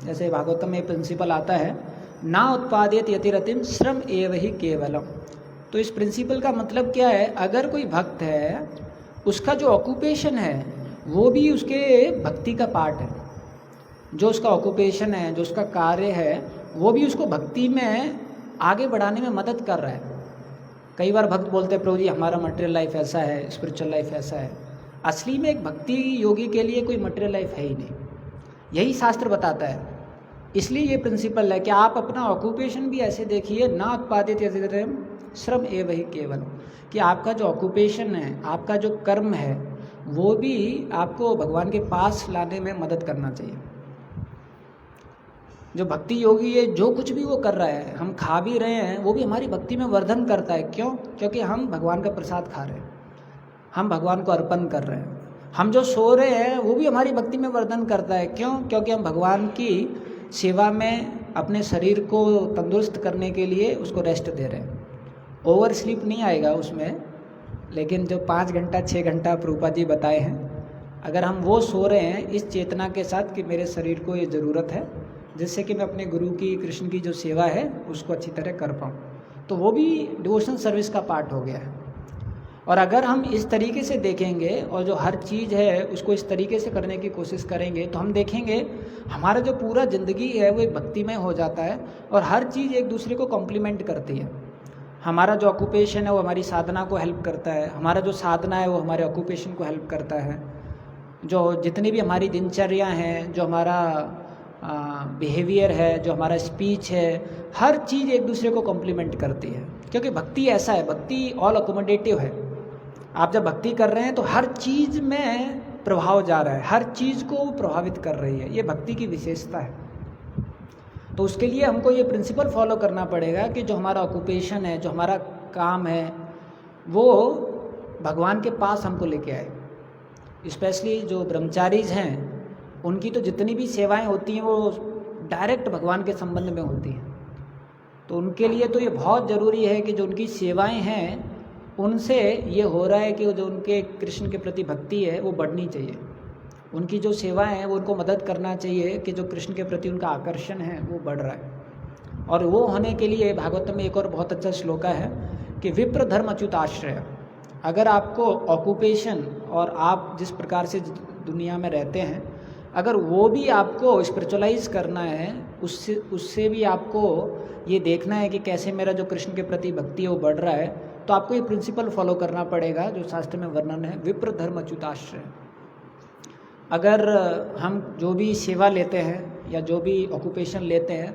जैसे भागवतम में प्रिंसिपल आता है ना उत्पादित यतिरतिम श्रम एव ही केवलम। तो इस प्रिंसिपल का मतलब क्या है? अगर कोई भक्त है उसका जो ऑक्यूपेशन है वो भी उसके भक्ति का पार्ट है। जो उसका ऑक्यूपेशन है, जो उसका कार्य है, वो भी उसको भक्ति में आगे बढ़ाने में मदद कर रहा है। कई बार भक्त बोलते हैं प्रभु जी हमारा मटेरियल लाइफ ऐसा है, स्पिरिचुअल लाइफ ऐसा है। असली में एक भक्ति योगी के लिए कोई मटेरियल लाइफ है ही नहीं, यही शास्त्र बताता है। इसलिए ये प्रिंसिपल है कि आप अपना ऑक्यूपेशन भी ऐसे देखिए, ना उत्पादित यतिरतिम श्रम एव ही केवल, कि आपका जो ऑक्यूपेशन है, आपका जो कर्म है, वो भी आपको भगवान के पास लाने में मदद करना चाहिए। जो भक्ति योगी है जो कुछ भी वो कर रहा है, हम खा भी रहे हैं, वो भी हमारी भक्ति में वर्धन करता है। क्यों? क्योंकि हम भगवान का प्रसाद खा रहे हैं, हम भगवान को अर्पण कर रहे हैं। हम जो सो रहे हैं वो भी हमारी भक्ति में वर्धन करता है। क्यों? क्योंकि हम भगवान की सेवा में अपने शरीर को तंदुरुस्त करने के लिए उसको रेस्ट दे रहे हैं। ओवर स्लीप नहीं आएगा उसमें, लेकिन जो 5 घंटा 6 घंटा प्रभुपाद जी बताए हैं, अगर हम वो सो रहे हैं इस चेतना के साथ कि मेरे शरीर को ये ज़रूरत है जिससे कि मैं अपने गुरु की, कृष्ण की जो सेवा है उसको अच्छी तरह कर पाऊँ, तो वो भी डिवोशनल सर्विस का पार्ट हो गया है। और अगर हम इस तरीके से देखेंगे और जो हर चीज़ है उसको इस तरीके से करने की कोशिश करेंगे तो हम देखेंगे हमारा जो पूरा ज़िंदगी है वो एक भक्तिमय हो जाता है, और हर चीज़ एक दूसरे को कॉम्प्लीमेंट करती है। हमारा जो ऑक्यूपेशन है वो हमारी साधना को हेल्प करता है, हमारा जो साधना है वो हमारे ऑक्यूपेशन को हेल्प करता है। जो जितनी भी हमारी दिनचर्या हैं, जो हमारा बिहेवियर है, जो हमारा स्पीच है, हर चीज़ एक दूसरे को कॉम्प्लीमेंट करती है। क्योंकि भक्ति ऐसा है, भक्ति ऑल अकोमोडेटिव है। आप जब भक्ति कर रहे हैं तो हर चीज़ में प्रभाव जा रहा है, हर चीज़ को प्रभावित कर रही है। ये भक्ति की विशेषता है। तो उसके लिए हमको ये प्रिंसिपल फॉलो करना पड़ेगा कि जो हमारा ऑक्यूपेशन है, जो हमारा काम है, वो भगवान के पास हमको लेके आए। स्पेशली जो ब्रह्मचारीज हैं उनकी तो जितनी भी सेवाएं होती हैं वो डायरेक्ट भगवान के संबंध में होती हैं। तो उनके लिए तो ये बहुत ज़रूरी है कि जो उनकी सेवाएं हैं उनसे ये हो रहा है कि जो उनके कृष्ण के प्रति भक्ति है वो बढ़नी चाहिए। उनकी जो सेवाएं हैं वो उनको मदद करना चाहिए कि जो कृष्ण के प्रति उनका आकर्षण है वो बढ़ रहा है। और वो होने के लिए भागवत में एक और बहुत अच्छा श्लोका है कि विप्र धर्म अच्युताश्रय। अगर आपको ऑक्यूपेशन और आप जिस प्रकार से दुनिया में रहते हैं, अगर वो भी आपको स्पिरिचुअलाइज करना है, उससे भी आपको ये देखना है कि कैसे मेरा जो कृष्ण के प्रति भक्ति है वो बढ़ रहा है, तो आपको ये प्रिंसिपल फॉलो करना पड़ेगा जो शास्त्र में वर्णन है, विप्र धर्म अच्युताश्रय। अगर हम जो भी सेवा लेते हैं या जो भी ऑक्यूपेशन लेते हैं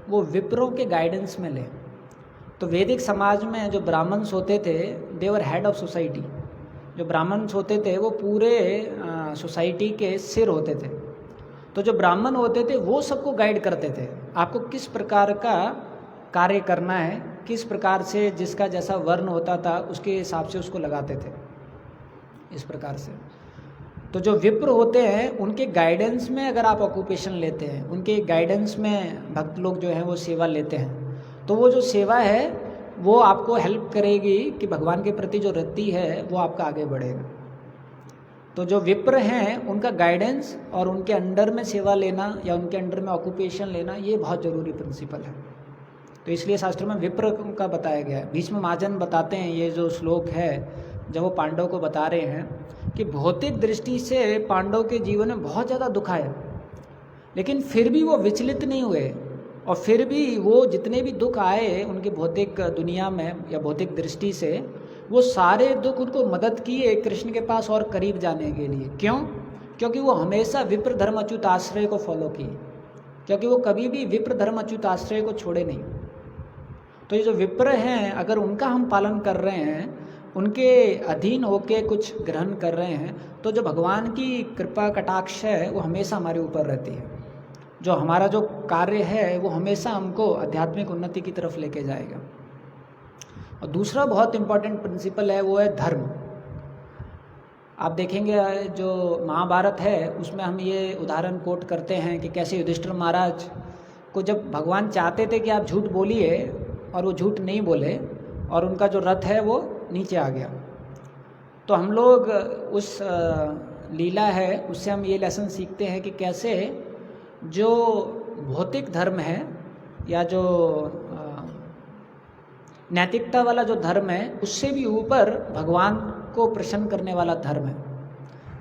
वो विप्रों के गाइडेंस में लें। तो वैदिक समाज में जो ब्राह्मण्स होते थे दे वर हेड ऑफ सोसाइटी। जो ब्राह्मण्स होते थे वो पूरे सोसाइटी के सिर होते थे। तो जो ब्राह्मण होते थे वो सबको गाइड करते थे, आपको किस प्रकार का कार्य करना है, किस प्रकार से जिसका जैसा वर्ण होता था उसके हिसाब से उसको लगाते थे, इस प्रकार से। तो जो विप्र होते हैं उनके गाइडेंस में अगर आप ऑक्यूपेशन लेते हैं, उनके गाइडेंस में भक्त लोग जो हैं वो सेवा लेते हैं, तो वो जो सेवा है वो आपको हेल्प करेगी कि भगवान के प्रति जो रति है वो आपका आगे बढ़ेगा। तो जो विप्र हैं उनका गाइडेंस और उनके अंडर में सेवा लेना या उनके अंडर में ऑक्यूपेशन लेना ये बहुत ज़रूरी प्रिंसिपल है। तो इसलिए शास्त्र में विप्र का बताया गया है। भीष्म महाजन बताते हैं, ये जो श्लोक है जब वो पांडव को बता रहे हैं कि भौतिक दृष्टि से पांडव के जीवन में बहुत ज़्यादा दुख आया, लेकिन फिर भी वो विचलित नहीं हुए, और फिर भी वो जितने भी दुख आए उनकी भौतिक दुनिया में या भौतिक दृष्टि से, वो सारे दुख उनको मदद किए कृष्ण के पास और करीब जाने के लिए। क्यों? क्योंकि वो हमेशा विप्र धर्म अच्युत आश्रय को फॉलो किए, क्योंकि वो कभी भी विप्र धर्म अच्युत आश्रय को छोड़े नहीं। तो ये जो विप्र हैं अगर उनका हम पालन कर रहे हैं, उनके अधीन होके कुछ ग्रहण कर रहे हैं, तो जो भगवान की कृपा कटाक्ष है वो हमेशा हमारे ऊपर रहती है। जो हमारा जो कार्य है वो हमेशा हमको आध्यात्मिक उन्नति की तरफ लेके जाएगा। और दूसरा बहुत इम्पॉर्टेंट प्रिंसिपल है वो है धर्म। आप देखेंगे जो महाभारत है उसमें हम ये उदाहरण कोट करते हैं कि कैसे युधिष्ठिर महाराज को जब भगवान चाहते थे कि आप झूठ बोलिए और वो झूठ नहीं बोले और उनका जो रथ है वो नीचे आ गया। तो हम लोग उस लीला है उससे हम ये लेसन सीखते हैं कि कैसे जो भौतिक धर्म है या जो नैतिकता वाला जो धर्म है उससे भी ऊपर भगवान को प्रसन्न करने वाला धर्म है।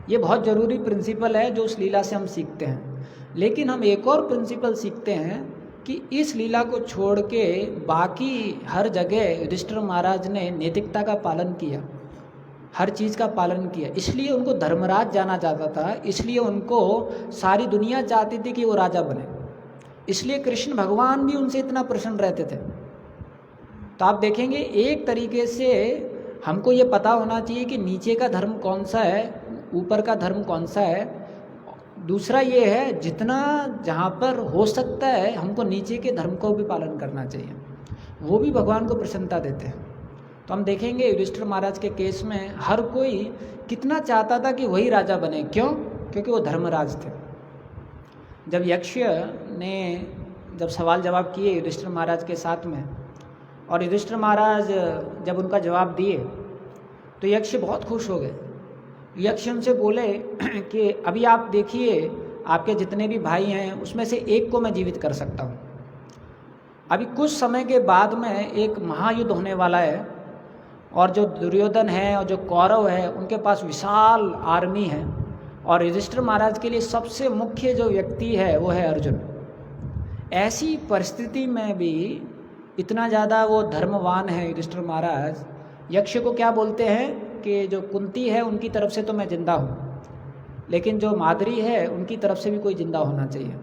ये बहुत ज़रूरी प्रिंसिपल है जो उस लीला से हम सीखते हैं। लेकिन हम एक और प्रिंसिपल सीखते हैं कि इस लीला को छोड़ के बाकी हर जगह युधिष्ठिर महाराज ने नैतिकता का पालन किया, हर चीज़ का पालन किया। इसलिए उनको धर्मराज जाना जाता था, इसलिए उनको सारी दुनिया चाहती थी कि वो राजा बने, इसलिए कृष्ण भगवान भी उनसे इतना प्रसन्न रहते थे। तो आप देखेंगे एक तरीके से हमको ये पता होना चाहिए कि नीचे का धर्म कौन सा है, ऊपर का धर्म कौन सा है। दूसरा ये है जितना जहाँ पर हो सकता है हमको नीचे के धर्म को भी पालन करना चाहिए, वो भी भगवान को प्रसन्नता देते हैं। तो हम देखेंगे युधिष्ठिर महाराज के केस में हर कोई कितना चाहता था कि वही राजा बने। क्यों? क्योंकि वो धर्मराज थे। जब यक्ष ने जब सवाल जवाब किए युधिष्ठिर महाराज के साथ में, और युधिष्ठिर महाराज जब उनका जवाब दिए तो यक्ष बहुत खुश हो गए। यक्ष उनसे बोले कि अभी आप देखिए आपके जितने भी भाई हैं उसमें से एक को मैं जीवित कर सकता हूँ। अभी कुछ समय के बाद में एक महायुद्ध होने वाला है, और जो दुर्योधन है और जो कौरव है उनके पास विशाल आर्मी है, और युधिष्ठिर महाराज के लिए सबसे मुख्य जो व्यक्ति है वो है अर्जुन। ऐसी परिस्थिति में भी इतना ज़्यादा वो धर्मवान है युधिष्ठिर महाराज, यक्ष को क्या बोलते हैं कि जो कुंती है उनकी तरफ से तो मैं जिंदा हूँ, लेकिन जो माद्री है उनकी तरफ से भी कोई जिंदा होना चाहिए।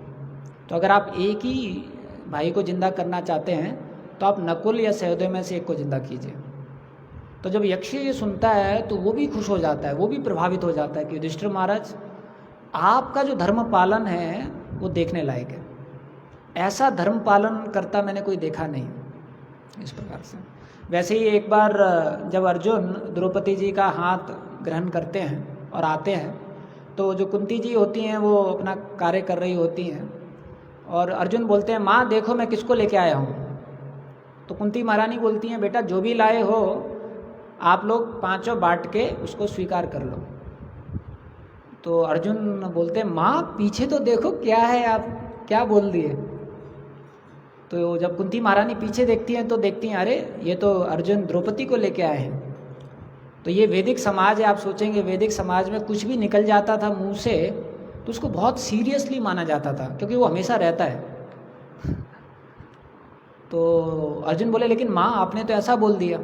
तो अगर आप एक ही भाई को जिंदा करना चाहते हैं तो आप नकुल या सहदेव में से एक को जिंदा कीजिए। तो जब यक्ष ये सुनता है तो वो भी खुश हो जाता है, वो भी प्रभावित हो जाता है कि युधिष्ठिर महाराज आपका जो धर्म पालन है वो देखने लायक है, ऐसा धर्म पालन करता मैंने कोई देखा नहीं। इस प्रकार से वैसे ही एक बार जब अर्जुन द्रौपदी जी का हाथ ग्रहण करते हैं और आते हैं, तो जो कुंती जी होती हैं वो अपना कार्य कर रही होती हैं, और अर्जुन बोलते हैं माँ देखो मैं किसको लेके आया हूँ। तो कुंती महारानी बोलती हैं बेटा जो भी लाए हो आप लोग पांचों बांट के उसको स्वीकार कर लो। तो अर्जुन बोलते हैं माँ पीछे तो देखो क्या है, आप क्या बोल दिए। तो जब कुंती महारानी पीछे देखती हैं तो देखती हैं अरे ये तो अर्जुन द्रौपदी को लेके आए हैं। तो ये वैदिक समाज है, आप सोचेंगे वैदिक समाज में कुछ भी निकल जाता था मुंह से तो उसको बहुत सीरियसली माना जाता था, क्योंकि वो हमेशा रहता है। तो अर्जुन बोले लेकिन माँ आपने तो ऐसा बोल दिया।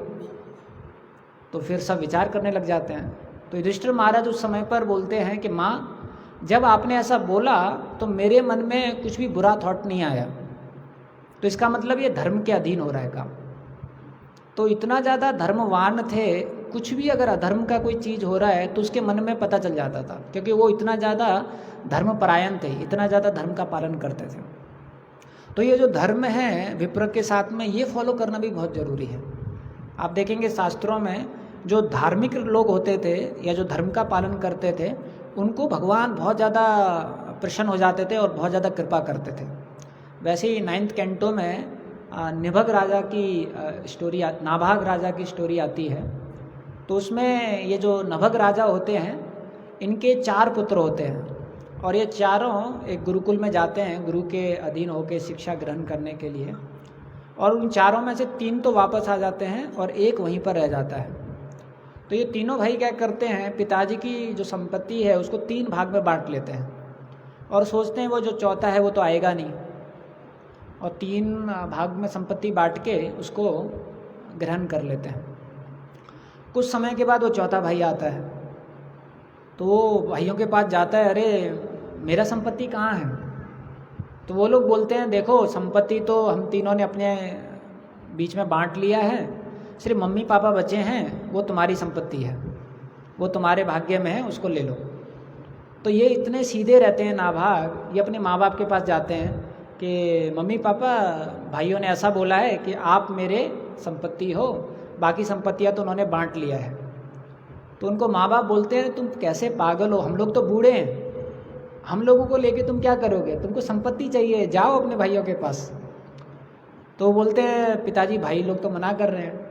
तो फिर सब विचार करने लग जाते हैं। तो युधिष्ठिर महाराज उस समय पर बोलते हैं कि माँ जब आपने ऐसा बोला तो मेरे मन में कुछ भी बुरा थॉट नहीं आया, तो इसका मतलब ये धर्म के अधीन हो रहा है काम। तो इतना ज़्यादा धर्मवान थे कुछ भी अगर अधर्म का कोई चीज़ हो रहा है तो उसके मन में पता चल जाता था, क्योंकि वो इतना ज़्यादा धर्मपरायण थे, इतना ज़्यादा धर्म का पालन करते थे। तो ये जो धर्म है विप्र के साथ में ये फॉलो करना भी बहुत ज़रूरी है। आप देखेंगे शास्त्रों में जो धार्मिक लोग होते थे या जो धर्म का पालन करते थे उनको भगवान बहुत ज़्यादा प्रसन्न हो जाते थे और बहुत ज़्यादा कृपा करते थे। वैसे ही 9th कैंटो में निभग राजा की स्टोरी, नाभाग राजा की स्टोरी आती है। तो उसमें ये जो नभग राजा होते हैं इनके 4 पुत्र होते हैं और ये चारों एक गुरुकुल में जाते हैं गुरु के अधीन होकर शिक्षा ग्रहण करने के लिए, और उन चारों में से 3 तो वापस आ जाते हैं और एक वहीं पर रह जाता है। तो ये तीनों भाई क्या करते हैं, पिताजी की जो संपत्ति है उसको 3 भाग में बांट लेते हैं और सोचते हैं वो जो चौथा है वो तो आएगा नहीं, और 3 भाग में संपत्ति बांट के उसको ग्रहण कर लेते हैं। कुछ समय के बाद वो चौथा भाई आता है तो वो भाइयों के पास जाता है, अरे मेरा संपत्ति कहाँ है? तो वो लोग बोलते हैं देखो संपत्ति तो हम तीनों ने अपने बीच में बांट लिया है, सिर्फ मम्मी पापा बचे हैं, वो तुम्हारी संपत्ति है, वो तुम्हारे भाग्य में है, उसको ले लो। तो ये इतने सीधे रहते हैं नाभाग, ये अपने माँ बाप के पास जाते हैं कि मम्मी पापा भाइयों ने ऐसा बोला है कि आप मेरे संपत्ति हो, बाकी संपत्तियाँ तो उन्होंने बांट लिया है। तो उनको माँ बाप बोलते हैं तुम कैसे पागल हो, हम लोग तो बूढ़े हैं, हम लोगों को लेके तुम क्या करोगे, तुमको संपत्ति चाहिए, जाओ अपने भाइयों के पास। तो बोलते हैं पिताजी भाई लोग तो मना कर रहे हैं।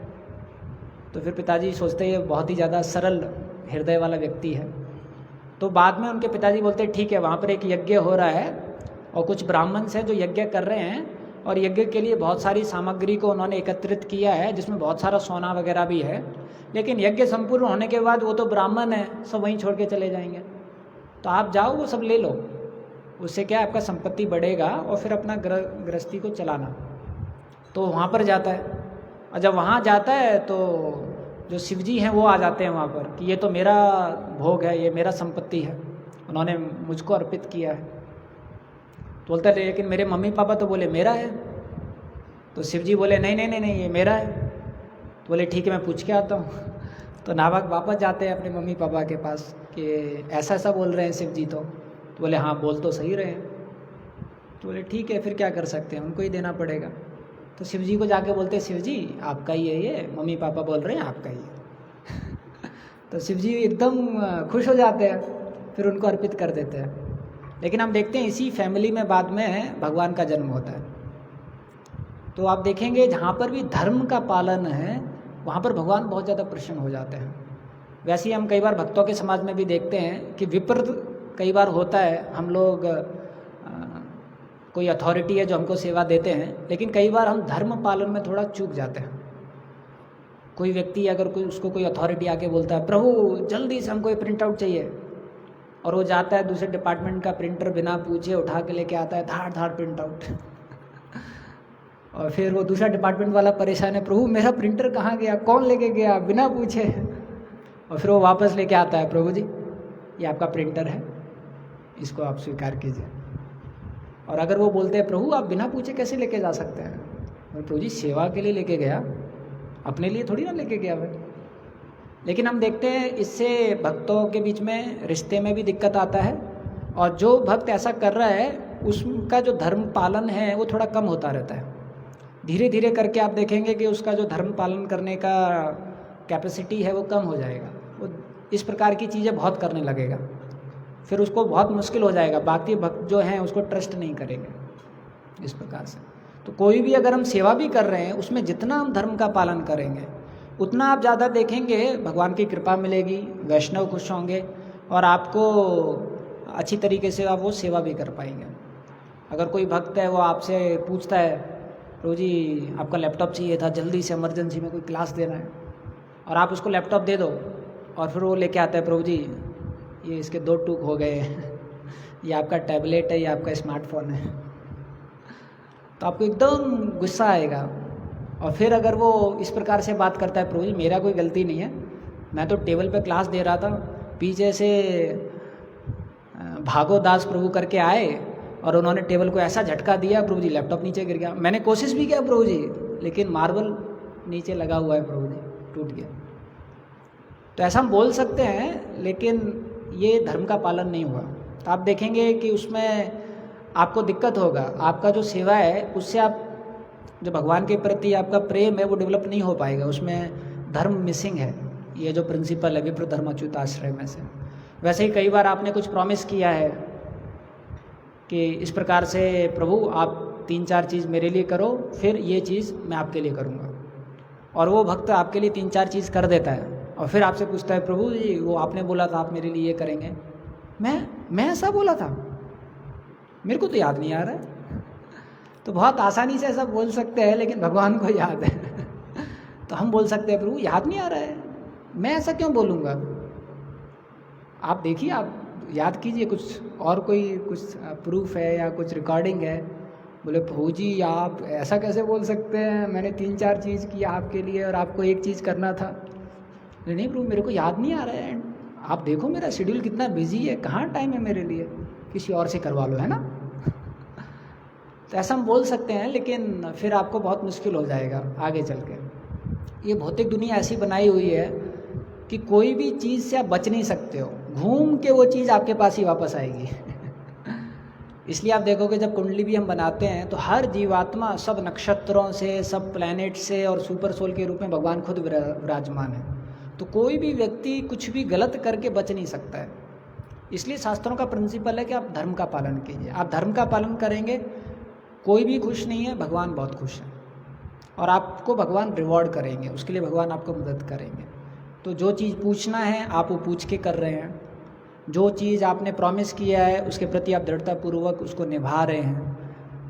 तो फिर पिताजी सोचते हैं ये बहुत ही ज़्यादा सरल हृदय वाला व्यक्ति है। तो बाद में उनके पिताजी बोलते हैं ठीक है, वहाँ पर एक यज्ञ हो रहा है और कुछ ब्राह्मण हैं जो यज्ञ कर रहे हैं, और यज्ञ के लिए बहुत सारी सामग्री को उन्होंने एकत्रित किया है जिसमें बहुत सारा सोना वगैरह भी है, लेकिन यज्ञ संपूर्ण होने के बाद वो तो ब्राह्मण है, सब वहीं छोड़ के चले जाएंगे, तो आप जाओ वो सब ले लो, उससे क्या आपका संपत्ति बढ़ेगा और फिर अपना गृहस्थी को चलाना। तो वहाँ पर जाता है, और जब वहाँ जाता है तो जो शिवजी हैं वो आ जाते हैं वहाँ पर कि ये तो मेरा भोग है, ये मेरा संपत्ति है, उन्होंने मुझको अर्पित किया है। तो बोलता है लेकिन मेरे मम्मी पापा तो बोले मेरा है। तो शिवजी बोले नहीं नहीं नहीं नहीं ये मेरा है। तो बोले ठीक है मैं पूछ के आता हूँ। तो नाभाग वापस जाते हैं अपने मम्मी पापा के पास कि ऐसा ऐसा बोल रहे हैं शिवजी। तो बोले हाँ बोल तो सही रहे हैं। तो बोले ठीक है फिर क्या कर सकते हैं, उनको ही देना पड़ेगा। तो शिवजी को जाके बोलते हैं शिवजी आपका ही है ये, मम्मी पापा बोल रहे हैं आपका ही है। तो शिवजी एकदम खुश हो जाते हैं, फिर उनको अर्पित कर देते हैं। लेकिन हम देखते हैं इसी फैमिली में बाद में भगवान का जन्म होता है। तो आप देखेंगे जहाँ पर भी धर्म का पालन है वहाँ पर भगवान बहुत ज़्यादा प्रसन्न हो जाते हैं। वैसे ही हम कई बार भक्तों के समाज में भी देखते हैं कि विपरीत कई बार होता है। हम लोग कोई अथॉरिटी है जो हमको सेवा देते हैं, लेकिन कई बार हम धर्म पालन में थोड़ा चूक जाते हैं। कोई व्यक्ति अगर उसको कोई अथॉरिटी आके बोलता है प्रभु जल्दी से हमको ये प्रिंट आउट चाहिए, और वो जाता है दूसरे डिपार्टमेंट का प्रिंटर बिना पूछे उठा के लेके आता है, धाड़ धाड़ प्रिंट आउट। और फिर वो दूसरा डिपार्टमेंट वाला परेशान है, प्रभु मेरा प्रिंटर कहाँ गया, कौन लेके गया, बिना पूछे। और फिर वो वापस लेके आता है, प्रभु जी ये आपका प्रिंटर है, इसको आप स्वीकार कीजिए। और अगर वो बोलते हैं प्रभु आप बिना पूछे कैसे लेके जा सकते हैं, और प्रभु जी सेवा के लिए लेके गया, अपने लिए थोड़ी ना लेके गया भाई। लेकिन हम देखते हैं इससे भक्तों के बीच में रिश्ते में भी दिक्कत आता है, और जो भक्त ऐसा कर रहा है उसका जो धर्म पालन है वो थोड़ा कम होता रहता है। धीरे धीरे करके आप देखेंगे कि उसका जो धर्म पालन करने का कैपेसिटी है वो कम हो जाएगा, वो इस प्रकार की चीज़ें बहुत करने लगेगा, फिर उसको बहुत मुश्किल हो जाएगा, बाकी भक्त जो हैं उसको ट्रस्ट नहीं करेंगे इस प्रकार से। तो कोई भी अगर हम सेवा भी कर रहे हैं उसमें जितना हम धर्म का पालन करेंगे उतना आप ज़्यादा देखेंगे भगवान की कृपा मिलेगी, वैष्णव खुश होंगे और आपको अच्छी तरीके से आप वो सेवा भी कर पाएंगे। अगर कोई भक्त है वो आपसे पूछता है प्रभु जी आपका लैपटॉप चाहिए था, जल्दी से इमरजेंसी में कोई क्लास देना है, और आप उसको लैपटॉप दे दो और फिर वो लेके आता है प्रभु जी ये इसके 2 टूक हो गए ये आपका टैबलेट है, ये आपका स्मार्टफोन है, तो आपको एकदम गुस्सा आएगा। और फिर अगर वो इस प्रकार से बात करता है प्रभु जी मेरा कोई गलती नहीं है, मैं तो टेबल पे क्लास दे रहा था, पीछे से भागो दास प्रभु करके आए और उन्होंने टेबल को ऐसा झटका दिया प्रभु जी लैपटॉप नीचे गिर गया, मैंने कोशिश भी किया प्रभु जी लेकिन मार्बल नीचे लगा हुआ है प्रभु जी, टूट गया। तो ऐसा हम बोल सकते हैं, लेकिन ये धर्म का पालन नहीं हुआ। तो आप देखेंगे कि उसमें आपको दिक्कत होगा, आपका जो सेवा है उससे आप जो भगवान के प्रति आपका प्रेम है वो डेवलप नहीं हो पाएगा, उसमें धर्म मिसिंग है। ये जो प्रिंसिपल है विप्र धर्मच्युत आश्रय में से। वैसे ही कई बार आपने कुछ प्रॉमिस किया है कि इस प्रकार से प्रभु आप 3-4 चीज़ मेरे लिए करो, फिर ये चीज़ मैं आपके लिए करूँगा, और वो भक्त आपके लिए 3-4 चीज़ कर देता है और फिर आपसे पूछता है प्रभु जी वो आपने बोला था आप मेरे लिए ये करेंगे, मैं ऐसा बोला था, मेरे को तो याद नहीं आ रहा है। तो बहुत आसानी से ऐसा बोल सकते हैं, लेकिन भगवान को याद है। तो हम बोल सकते हैं प्रभु याद नहीं आ रहा है, मैं ऐसा क्यों बोलूँगा, आप देखिए, आप याद कीजिए, कुछ प्रूफ है या कुछ रिकॉर्डिंग है। बोले प्रभु जी आप ऐसा कैसे बोल सकते हैं, मैंने 3-4 चीज़ की आपके लिए और आपको एक चीज़ करना था। नहीं प्रभु मेरे को याद नहीं आ रहा है, आप देखो मेरा शेड्यूल कितना बिजी है, कहाँ टाइम है मेरे लिए, किसी और से करवा लो, है ना। तो ऐसा हम बोल सकते हैं, लेकिन फिर आपको बहुत मुश्किल हो जाएगा आगे चल के। ये भौतिक दुनिया ऐसी बनाई हुई है कि कोई भी चीज़ से आप बच नहीं सकते हो, घूम के वो चीज़ आपके पास ही वापस आएगी। इसलिए आप देखोगे जब कुंडली भी हम बनाते हैं तो हर जीवात्मा सब नक्षत्रों से, सब प्लैनेट से और सुपर सोल के रूप में भगवान खुद विराजमान है। तो कोई भी व्यक्ति कुछ भी गलत करके बच नहीं सकता है। इसलिए शास्त्रों का प्रिंसिपल है कि आप धर्म का पालन कीजिए। आप धर्म का पालन करेंगे, कोई भी खुश नहीं है, भगवान बहुत खुश है, और आपको भगवान रिवॉर्ड करेंगे, उसके लिए भगवान आपको मदद करेंगे। तो जो चीज़ पूछना है आप वो पूछ के कर रहे हैं, जो चीज़ आपने प्रॉमिस किया है उसके प्रति आप दृढ़तापूर्वक उसको निभा रहे हैं,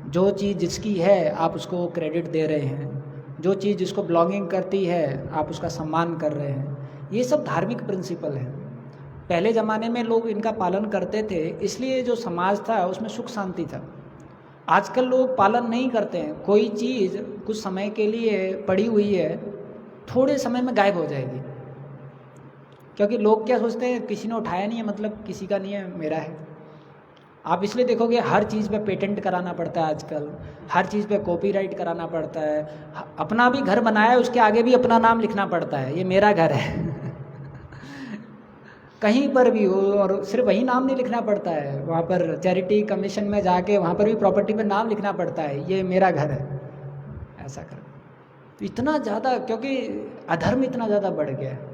जो चीज़ जिसकी है आप उसको क्रेडिट दे रहे हैं, जो चीज़ जिसको बिलोंगिंग करती है आप उसका सम्मान कर रहे हैं। ये सब धार्मिक प्रिंसिपल हैं। पहले ज़माने में लोग इनका पालन करते थे, इसलिए जो समाज था उसमें सुख शांति था। आजकल लोग पालन नहीं करते हैं, कोई चीज़ कुछ समय के लिए पड़ी हुई है, थोड़े समय में गायब हो जाएगी, क्योंकि लोग क्या सोचते हैं किसी ने उठाया नहीं है मतलब किसी का नहीं है, मेरा है। आप इसलिए देखोगे हर चीज़ पे पेटेंट कराना पड़ता है आजकल, हर चीज़ पे कॉपीराइट कराना पड़ता है। अपना भी घर बनाया है उसके आगे भी अपना नाम लिखना पड़ता है, ये मेरा घर है। कहीं पर भी हो, और सिर्फ वही नाम नहीं लिखना पड़ता है, वहाँ पर चैरिटी कमीशन में जाके वहाँ पर भी प्रॉपर्टी पे नाम लिखना पड़ता है, ये मेरा घर है, ऐसा कर। तो इतना ज़्यादा, क्योंकि अधर्म इतना ज़्यादा बढ़ गया है।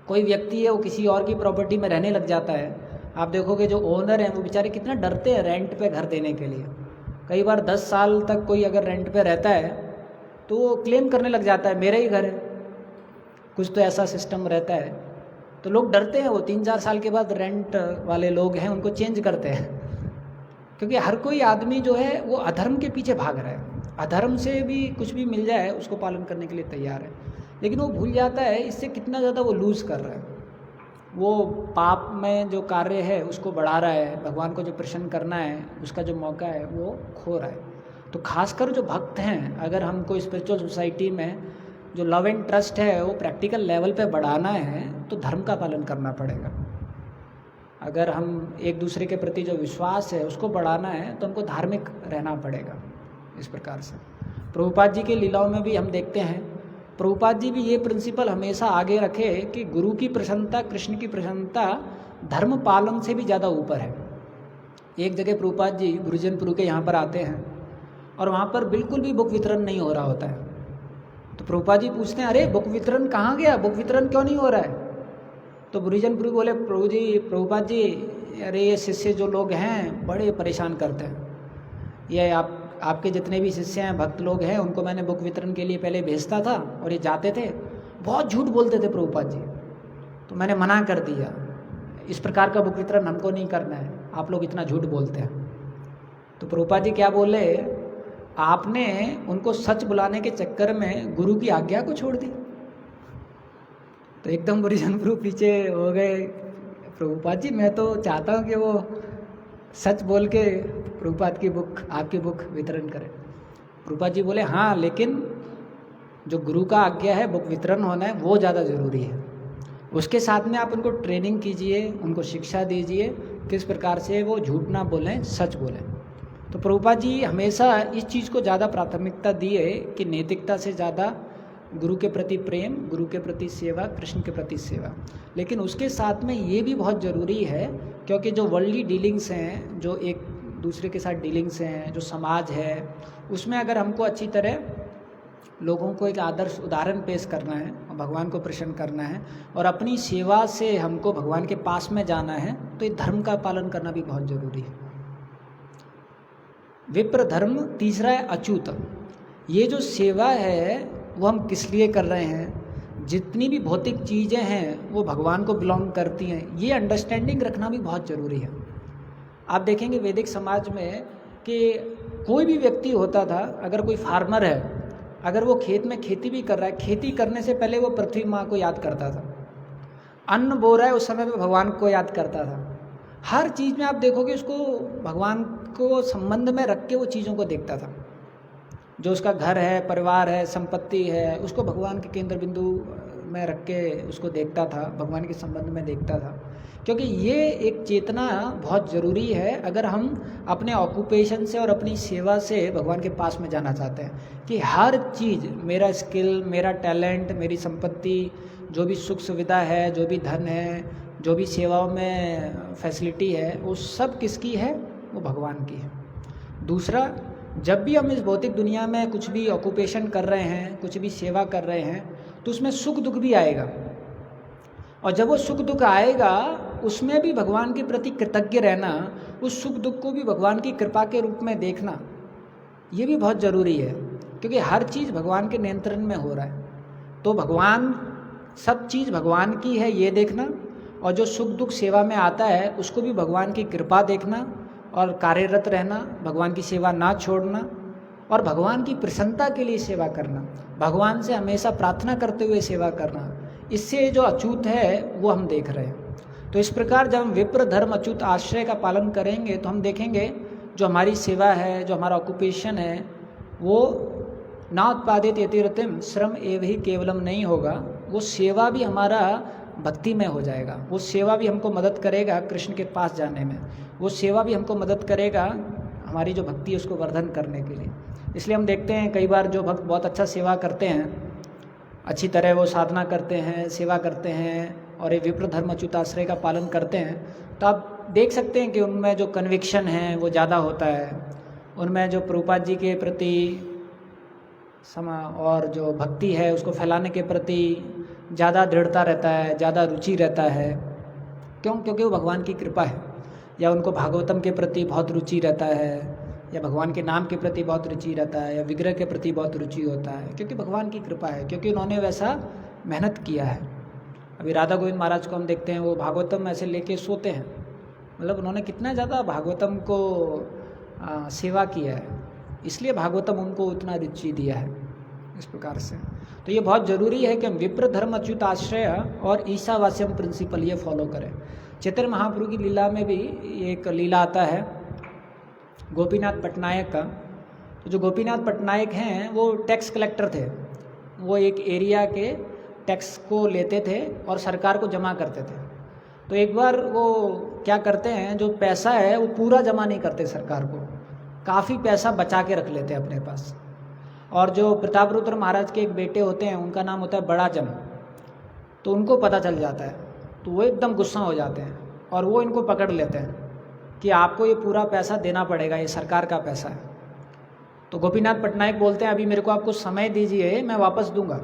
कोई व्यक्ति है वो किसी और की प्रॉपर्टी में रहने लग जाता है, आप देखोगे जो ओनर हैं वो बेचारे कितना डरते हैं रेंट पे घर देने के लिए। कई बार 10 साल तक कोई अगर रेंट पे रहता है तो वो क्लेम करने लग जाता है मेरा ही घर है, कुछ तो ऐसा सिस्टम रहता है। तो लोग डरते हैं, वो 3-4 साल के बाद रेंट वाले लोग हैं उनको चेंज करते हैं, क्योंकि हर कोई आदमी जो है वो अधर्म के पीछे भाग रहा है। अधर्म से भी कुछ भी मिल जाए उसको पालन करने के लिए तैयार है, लेकिन वो भूल जाता है इससे कितना ज़्यादा वो लूज़ कर रहा है। वो पाप में जो कार्य है उसको बढ़ा रहा है, भगवान को जो प्रसन्न करना है उसका जो मौका है वो खो रहा है। तो खासकर जो भक्त हैं, अगर हमको स्पिरिचुअल सोसाइटी में जो लव एंड ट्रस्ट है वो प्रैक्टिकल लेवल पे बढ़ाना है तो धर्म का पालन करना पड़ेगा। अगर हम एक दूसरे के प्रति जो विश्वास है उसको बढ़ाना है तो हमको धार्मिक रहना पड़ेगा। इस प्रकार से प्रभुपाद जी के लीलाओं में भी हम देखते हैं, प्रभुपाद जी भी ये प्रिंसिपल हमेशा आगे रखे कि गुरु की प्रसन्नता, कृष्ण की प्रसन्नता धर्म पालन से भी ज़्यादा ऊपर है। एक जगह प्रभुपाद जी गुरुजनपुर के यहाँ पर आते हैं और वहाँ पर बिल्कुल भी बुक वितरण नहीं हो रहा होता है। तो प्रभुपाद जी पूछते हैं अरे बुक वितरण कहाँ गया, बुक वितरण क्यों नहीं हो रहा है। तो गुरुजनपुर बोले प्रभुपाद जी अरे ये शिष्य जो लोग हैं बड़े परेशान करते हैं, ये आपके जितने भी शिष्य हैं, भक्त लोग हैं, उनको मैंने बुक वितरण के लिए पहले भेजता था और ये जाते थे, बहुत झूठ बोलते थे प्रभुपाद जी, तो मैंने मना कर दिया, इस प्रकार का बुक वितरण हमको नहीं करना है, आप लोग इतना झूठ बोलते हैं। तो प्रभुपाद जी क्या बोले, आपने उनको सच बुलाने के चक्कर में गुरु की आज्ञा को छोड़ दी। तो एकदम गुरुजनपुर पीछे हो गए, प्रभुपाद जी मैं तो चाहता हूँ कि वो सच बोल के प्रभुपाद की बुक, आपकी बुक वितरण करें। प्रभुपाद जी बोले हाँ, लेकिन जो गुरु का आज्ञा है बुक वितरण होना है वो ज़्यादा ज़रूरी है, उसके साथ में आप उनको ट्रेनिंग कीजिए, उनको शिक्षा दीजिए किस प्रकार से वो झूठ ना बोलें, सच बोलें। तो प्रभुपाद जी हमेशा इस चीज़ को ज़्यादा प्राथमिकता दिए कि नैतिकता से ज़्यादा गुरु के प्रति प्रेम, गुरु के प्रति सेवा, कृष्ण के प्रति सेवा। लेकिन उसके साथ में ये भी बहुत ज़रूरी है, क्योंकि जो वर्ल्डली डीलिंग्स हैं, जो एक दूसरे के साथ डीलिंग्स हैं, जो समाज है, उसमें अगर हमको अच्छी तरह लोगों को एक आदर्श उदाहरण पेश करना है और भगवान को प्रसन्न करना है और अपनी सेवा से हमको भगवान के पास में जाना है, तो ये धर्म का पालन करना भी बहुत ज़रूरी है। विप्र धर्म तीसरा है अच्युत। ये जो सेवा है वो हम किस लिए कर रहे हैं, जितनी भी भौतिक चीज़ें हैं वो भगवान को बिलोंग करती हैं, ये अंडरस्टैंडिंग रखना भी बहुत ज़रूरी है। आप देखेंगे वैदिक समाज में कि कोई भी व्यक्ति होता था, अगर कोई फार्मर है, अगर वो खेत में खेती भी कर रहा है, खेती करने से पहले वो पृथ्वी माँ को याद करता था। अन्न बो रहा है उस समय पे भगवान को याद करता था। हर चीज़ में आप देखोगे उसको भगवान को संबंध में रख के वो चीज़ों को देखता था। जो उसका घर है, परिवार है, संपत्ति है, उसको भगवान के केंद्र बिंदु में रख के उसको देखता था, भगवान के संबंध में देखता था। क्योंकि ये एक चेतना बहुत ज़रूरी है अगर हम अपने ऑक्यूपेशन से और अपनी सेवा से भगवान के पास में जाना चाहते हैं, कि हर चीज़, मेरा स्किल, मेरा टैलेंट, मेरी संपत्ति, जो भी सुख सुविधा है, जो भी धन है, जो भी सेवाओं में फैसिलिटी है, वो सब किसकी है? वो भगवान की है। दूसरा, जब भी हम इस भौतिक दुनिया में कुछ भी ऑक्यूपेशन कर रहे हैं, कुछ भी सेवा कर रहे हैं, तो उसमें सुख दुख भी आएगा, और जब वो सुख दुख आएगा उसमें भी भगवान के प्रति कृतज्ञ रहना, उस सुख दुख को भी भगवान की कृपा के रूप में देखना, ये भी बहुत ज़रूरी है। क्योंकि हर चीज़ भगवान के नियंत्रण में हो रहा है, तो भगवान, सब चीज़ भगवान की है ये देखना, और जो सुख दुख सेवा में आता है उसको भी भगवान की कृपा देखना और कार्यरत रहना, भगवान की सेवा ना छोड़ना और भगवान की प्रसन्नता के लिए सेवा करना, भगवान से हमेशा प्रार्थना करते हुए सेवा करना, इससे जो अच्युत है वो हम देख रहे हैं। तो इस प्रकार जब हम विप्र धर्म अच्युत आश्रय का पालन करेंगे तो हम देखेंगे जो हमारी सेवा है, जो हमारा ऑक्यूपेशन है, वो ना उत्पादित यतिरतिम श्रम एव ही केवलम नहीं होगा, वो सेवा भी हमारा भक्ति में हो जाएगा। वो सेवा भी हमको मदद करेगा कृष्ण के पास जाने में, वो सेवा भी हमको मदद करेगा हमारी जो भक्ति है उसको वर्धन करने के लिए। इसलिए हम देखते हैं कई बार जो भक्त बहुत अच्छा सेवा करते हैं, अच्छी तरह वो साधना करते हैं, सेवा करते हैं और ये विप्र धर्म अच्युताश्रय का पालन करते हैं, तो आप देख सकते हैं कि उनमें जो कन्विक्शन है वो ज़्यादा होता है, उनमें जो प्रभुपाद जी के प्रति और जो भक्ति है उसको फैलाने के प्रति ज़्यादा दृढ़ता रहता है, ज़्यादा रुचि रहता है। क्यों? क्योंकि वो भगवान की कृपा है। या उनको भागवतम के प्रति बहुत रुचि रहता है, या भगवान के नाम के प्रति बहुत रुचि रहता है, या विग्रह के प्रति बहुत रुचि होता है, क्योंकि भगवान की कृपा है, क्योंकि उन्होंने वैसा मेहनत किया है। अभी राधा गोविंद महाराज को हम देखते हैं, वो भागवतम ऐसे लेके सोते हैं, मतलब उन्होंने कितना ज़्यादा भागवतम को सेवा किया है, इसलिए भागवतम उनको उतना रुचि दिया है इस प्रकार से। तो ये बहुत ज़रूरी है कि हम विप्र धर्म अच्युत आश्रय और ईशावास्यम प्रिंसिपल ये फॉलो करें। चैतन्य महाप्रभु की लीला में भी एक लीला आता है गोपीनाथ पटनायक का। तो जो गोपीनाथ पटनायक हैं वो टैक्स कलेक्टर थे, वो एक एरिया के टैक्स को लेते थे और सरकार को जमा करते थे। तो एक बार वो क्या करते हैं, जो पैसा है वो पूरा जमा नहीं करते सरकार को, काफ़ी पैसा बचा के रख लेते हैं अपने पास। और जो प्रतापरुद्र महाराज के एक बेटे होते हैं, उनका नाम होता है बड़ा जम, तो उनको पता चल जाता है, तो वो एकदम गुस्सा हो जाते हैं और वो इनको पकड़ लेते हैं कि आपको ये पूरा पैसा देना पड़ेगा, ये सरकार का पैसा है। तो गोपीनाथ पटनायक बोलते हैं अभी मेरे को आपको समय दीजिए, मैं वापस दूंगा।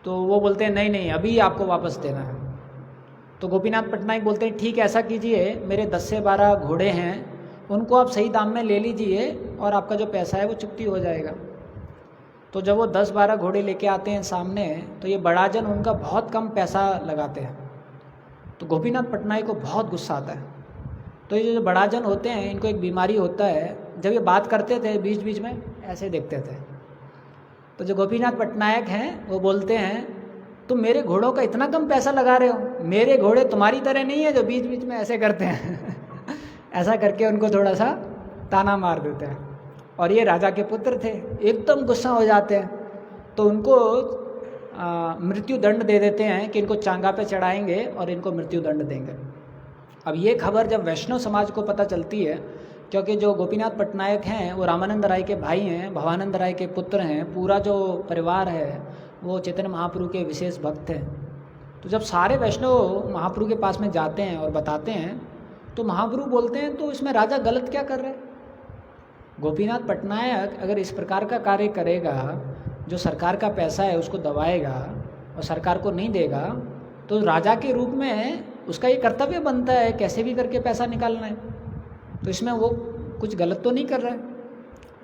तो वो बोलते हैं नहीं नहीं, अभी आपको वापस देना है। तो गोपीनाथ पटनायक बोलते हैं ठीक है, ऐसा कीजिए, मेरे 10 से 12 घोड़े हैं, उनको आप सही दाम में ले लीजिए और आपका जो पैसा है वो चुकती हो जाएगा। तो जब वो 10-12 घोड़े लेके आते हैं सामने, तो ये बड़ा जन उनका बहुत कम पैसा लगाते हैं। तो गोपीनाथ पटनायक को बहुत गुस्सा आता है। तो ये जो बड़ा जन होते हैं, इनको एक बीमारी होता है, जब ये बात करते थे बीच बीच में ऐसे देखते थे। तो जो गोपीनाथ पटनायक हैं वो बोलते हैं तुम मेरे घोड़ों का इतना कम पैसा लगा रहे हो, मेरे घोड़े तुम्हारी तरह नहीं है जो बीच बीच में ऐसे करते हैं ऐसा करके उनको थोड़ा सा ताना मार देते हैं। और ये राजा के पुत्र थे, एकदम गुस्सा हो जाते हैं, तो उनको मृत्यु दंड दे देते हैं कि इनको चांगा पे चढ़ाएंगे और इनको मृत्यु दंड देंगे। अब ये खबर जब वैष्णव समाज को पता चलती है, क्योंकि जो गोपीनाथ पटनायक हैं वो रामानंद राय के भाई हैं, भवानंद राय के पुत्र हैं। पूरा जो परिवार है वो चैतन्य महाप्रभु के विशेष भक्त हैं। तो जब सारे वैष्णव महाप्रभु के पास में जाते हैं और बताते हैं तो महाप्रभु बोलते हैं तो इसमें राजा गलत क्या कर रहे हैं? गोपीनाथ पटनायक अगर इस प्रकार का कार्य करेगा, जो सरकार का पैसा है उसको दबाएगा और सरकार को नहीं देगा, तो राजा के रूप में उसका ये कर्तव्य बनता है कैसे भी करके पैसा निकालना है। तो इसमें वो कुछ गलत तो नहीं कर रहा है।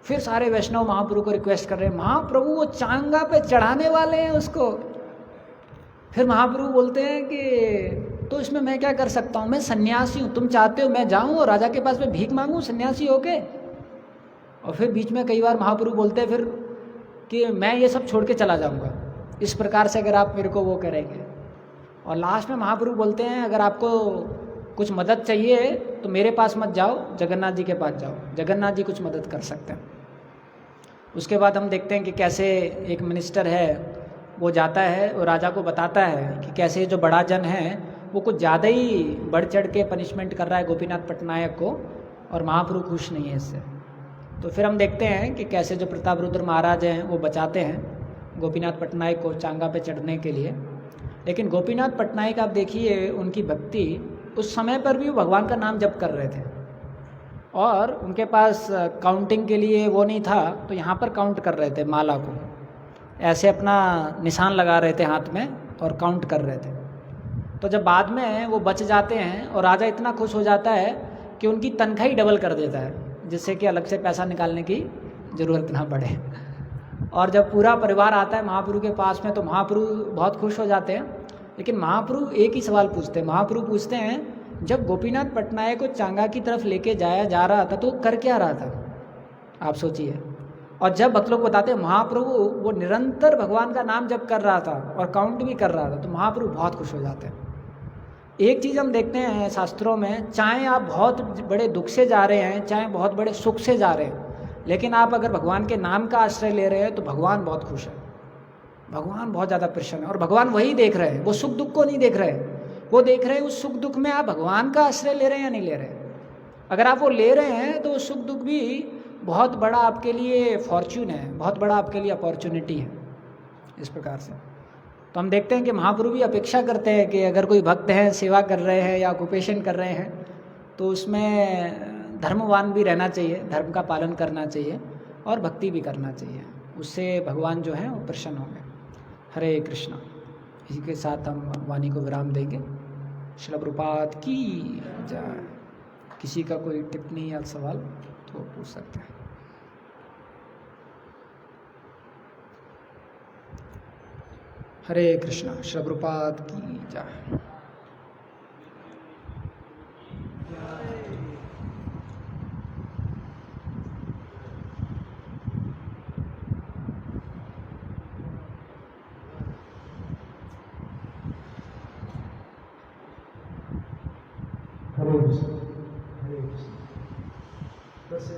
फिर सारे वैष्णव महाप्रभु को रिक्वेस्ट कर रहे हैं, महाप्रभु वो चांगा पे चढ़ाने वाले हैं उसको। फिर महाप्रभु बोलते हैं कि तो इसमें मैं क्या कर सकता हूँ, मैं सन्यासी हूँ, तुम चाहते हो मैं जाऊँ और राजा के पास में भीख मांगूँ सन्यासी होके? और फिर बीच में कई बार महाप्रभु बोलते हैं फिर कि मैं ये सब छोड़ के चला जाऊँगा, इस प्रकार से अगर आप मेरे को वो करेंगे। और लास्ट में महाप्रभु बोलते हैं अगर आपको कुछ मदद चाहिए तो मेरे पास मत जाओ, जगन्नाथ जी के पास जाओ, जगन्नाथ जी कुछ मदद कर सकते हैं। उसके बाद हम देखते हैं कि कैसे एक मिनिस्टर है वो जाता है और राजा को बताता है कि कैसे जो बड़ा जन है वो कुछ ज़्यादा ही बढ़ चढ़ के पनिशमेंट कर रहा है गोपीनाथ पटनायक को, और महाप्रभु खुश नहीं है इससे। तो फिर हम देखते हैं कि कैसे जो प्रताप रुद्र महाराज हैं वो बचाते हैं गोपीनाथ पटनायक को चांगा पे चढ़ने के लिए। लेकिन गोपीनाथ पटनायक आप देखिए उनकी भक्ति, उस समय पर भी वो भगवान का नाम जप कर रहे थे और उनके पास काउंटिंग के लिए वो नहीं था, तो यहाँ पर काउंट कर रहे थे, माला को ऐसे अपना निशान लगा रहे थे हाथ में और काउंट कर रहे थे। तो जब बाद में वो बच जाते हैं और राजा इतना खुश हो जाता है कि उनकी तनख्वाह ही डबल कर देता है, जिससे कि अलग से पैसा निकालने की ज़रूरत ना पड़े। और जब पूरा परिवार आता है महाप्रभु के पास में तो महाप्रभु बहुत खुश हो जाते हैं। लेकिन महाप्रभु एक ही सवाल पूछते हैं, महाप्रभु पूछते हैं जब गोपीनाथ पटनायक को चांगा की तरफ लेके जाया जा रहा था तो वो कर क्या रहा था, आप सोचिए। और जब भक्त लोग बताते हैं महाप्रभु वो निरंतर भगवान का नाम जप कर रहा था और काउंट भी कर रहा था, तो महाप्रभु बहुत खुश हो जाते हैं। एक चीज़ हम देखते हैं शास्त्रों में, चाहे आप बहुत बड़े दुख से जा रहे हैं, चाहे बहुत बड़े सुख से जा रहे हैं, लेकिन आप अगर भगवान के नाम का आश्रय ले रहे हैं तो भगवान बहुत खुश है, भगवान बहुत ज़्यादा प्रसन्न है। और भगवान वही देख रहे हैं, वो सुख दुख को नहीं देख रहे हैं, वो देख रहे हैं उस सुख दुख में आप भगवान का आश्रय ले रहे हैं या नहीं ले रहे हैं। अगर आप वो ले रहे हैं तो सुख दुख भी बहुत बड़ा आपके लिए फॉर्च्यून है, बहुत बड़ा आपके लिए अपॉर्चुनिटी है। इस प्रकार से तो हम देखते हैं कि महाप्रभु भी अपेक्षा करते हैं कि अगर कोई भक्त है सेवा कर रहे हैं या ऑक्यूपेशन कर रहे हैं तो उसमें धर्मवान भी रहना चाहिए, धर्म का पालन करना चाहिए और भक्ति भी करना चाहिए, उससे भगवान जो है वो प्रसन्न होंगे। हरे कृष्णा। इसी के साथ हम वाणी को विराम देंगे। श्रील प्रभुपाद की जय। किसी का कोई टिप्पणी या सवाल तो पूछ सकते हैं। हरे कृष्णा। श्रील प्रभुपाद की जय। Hare Krishna.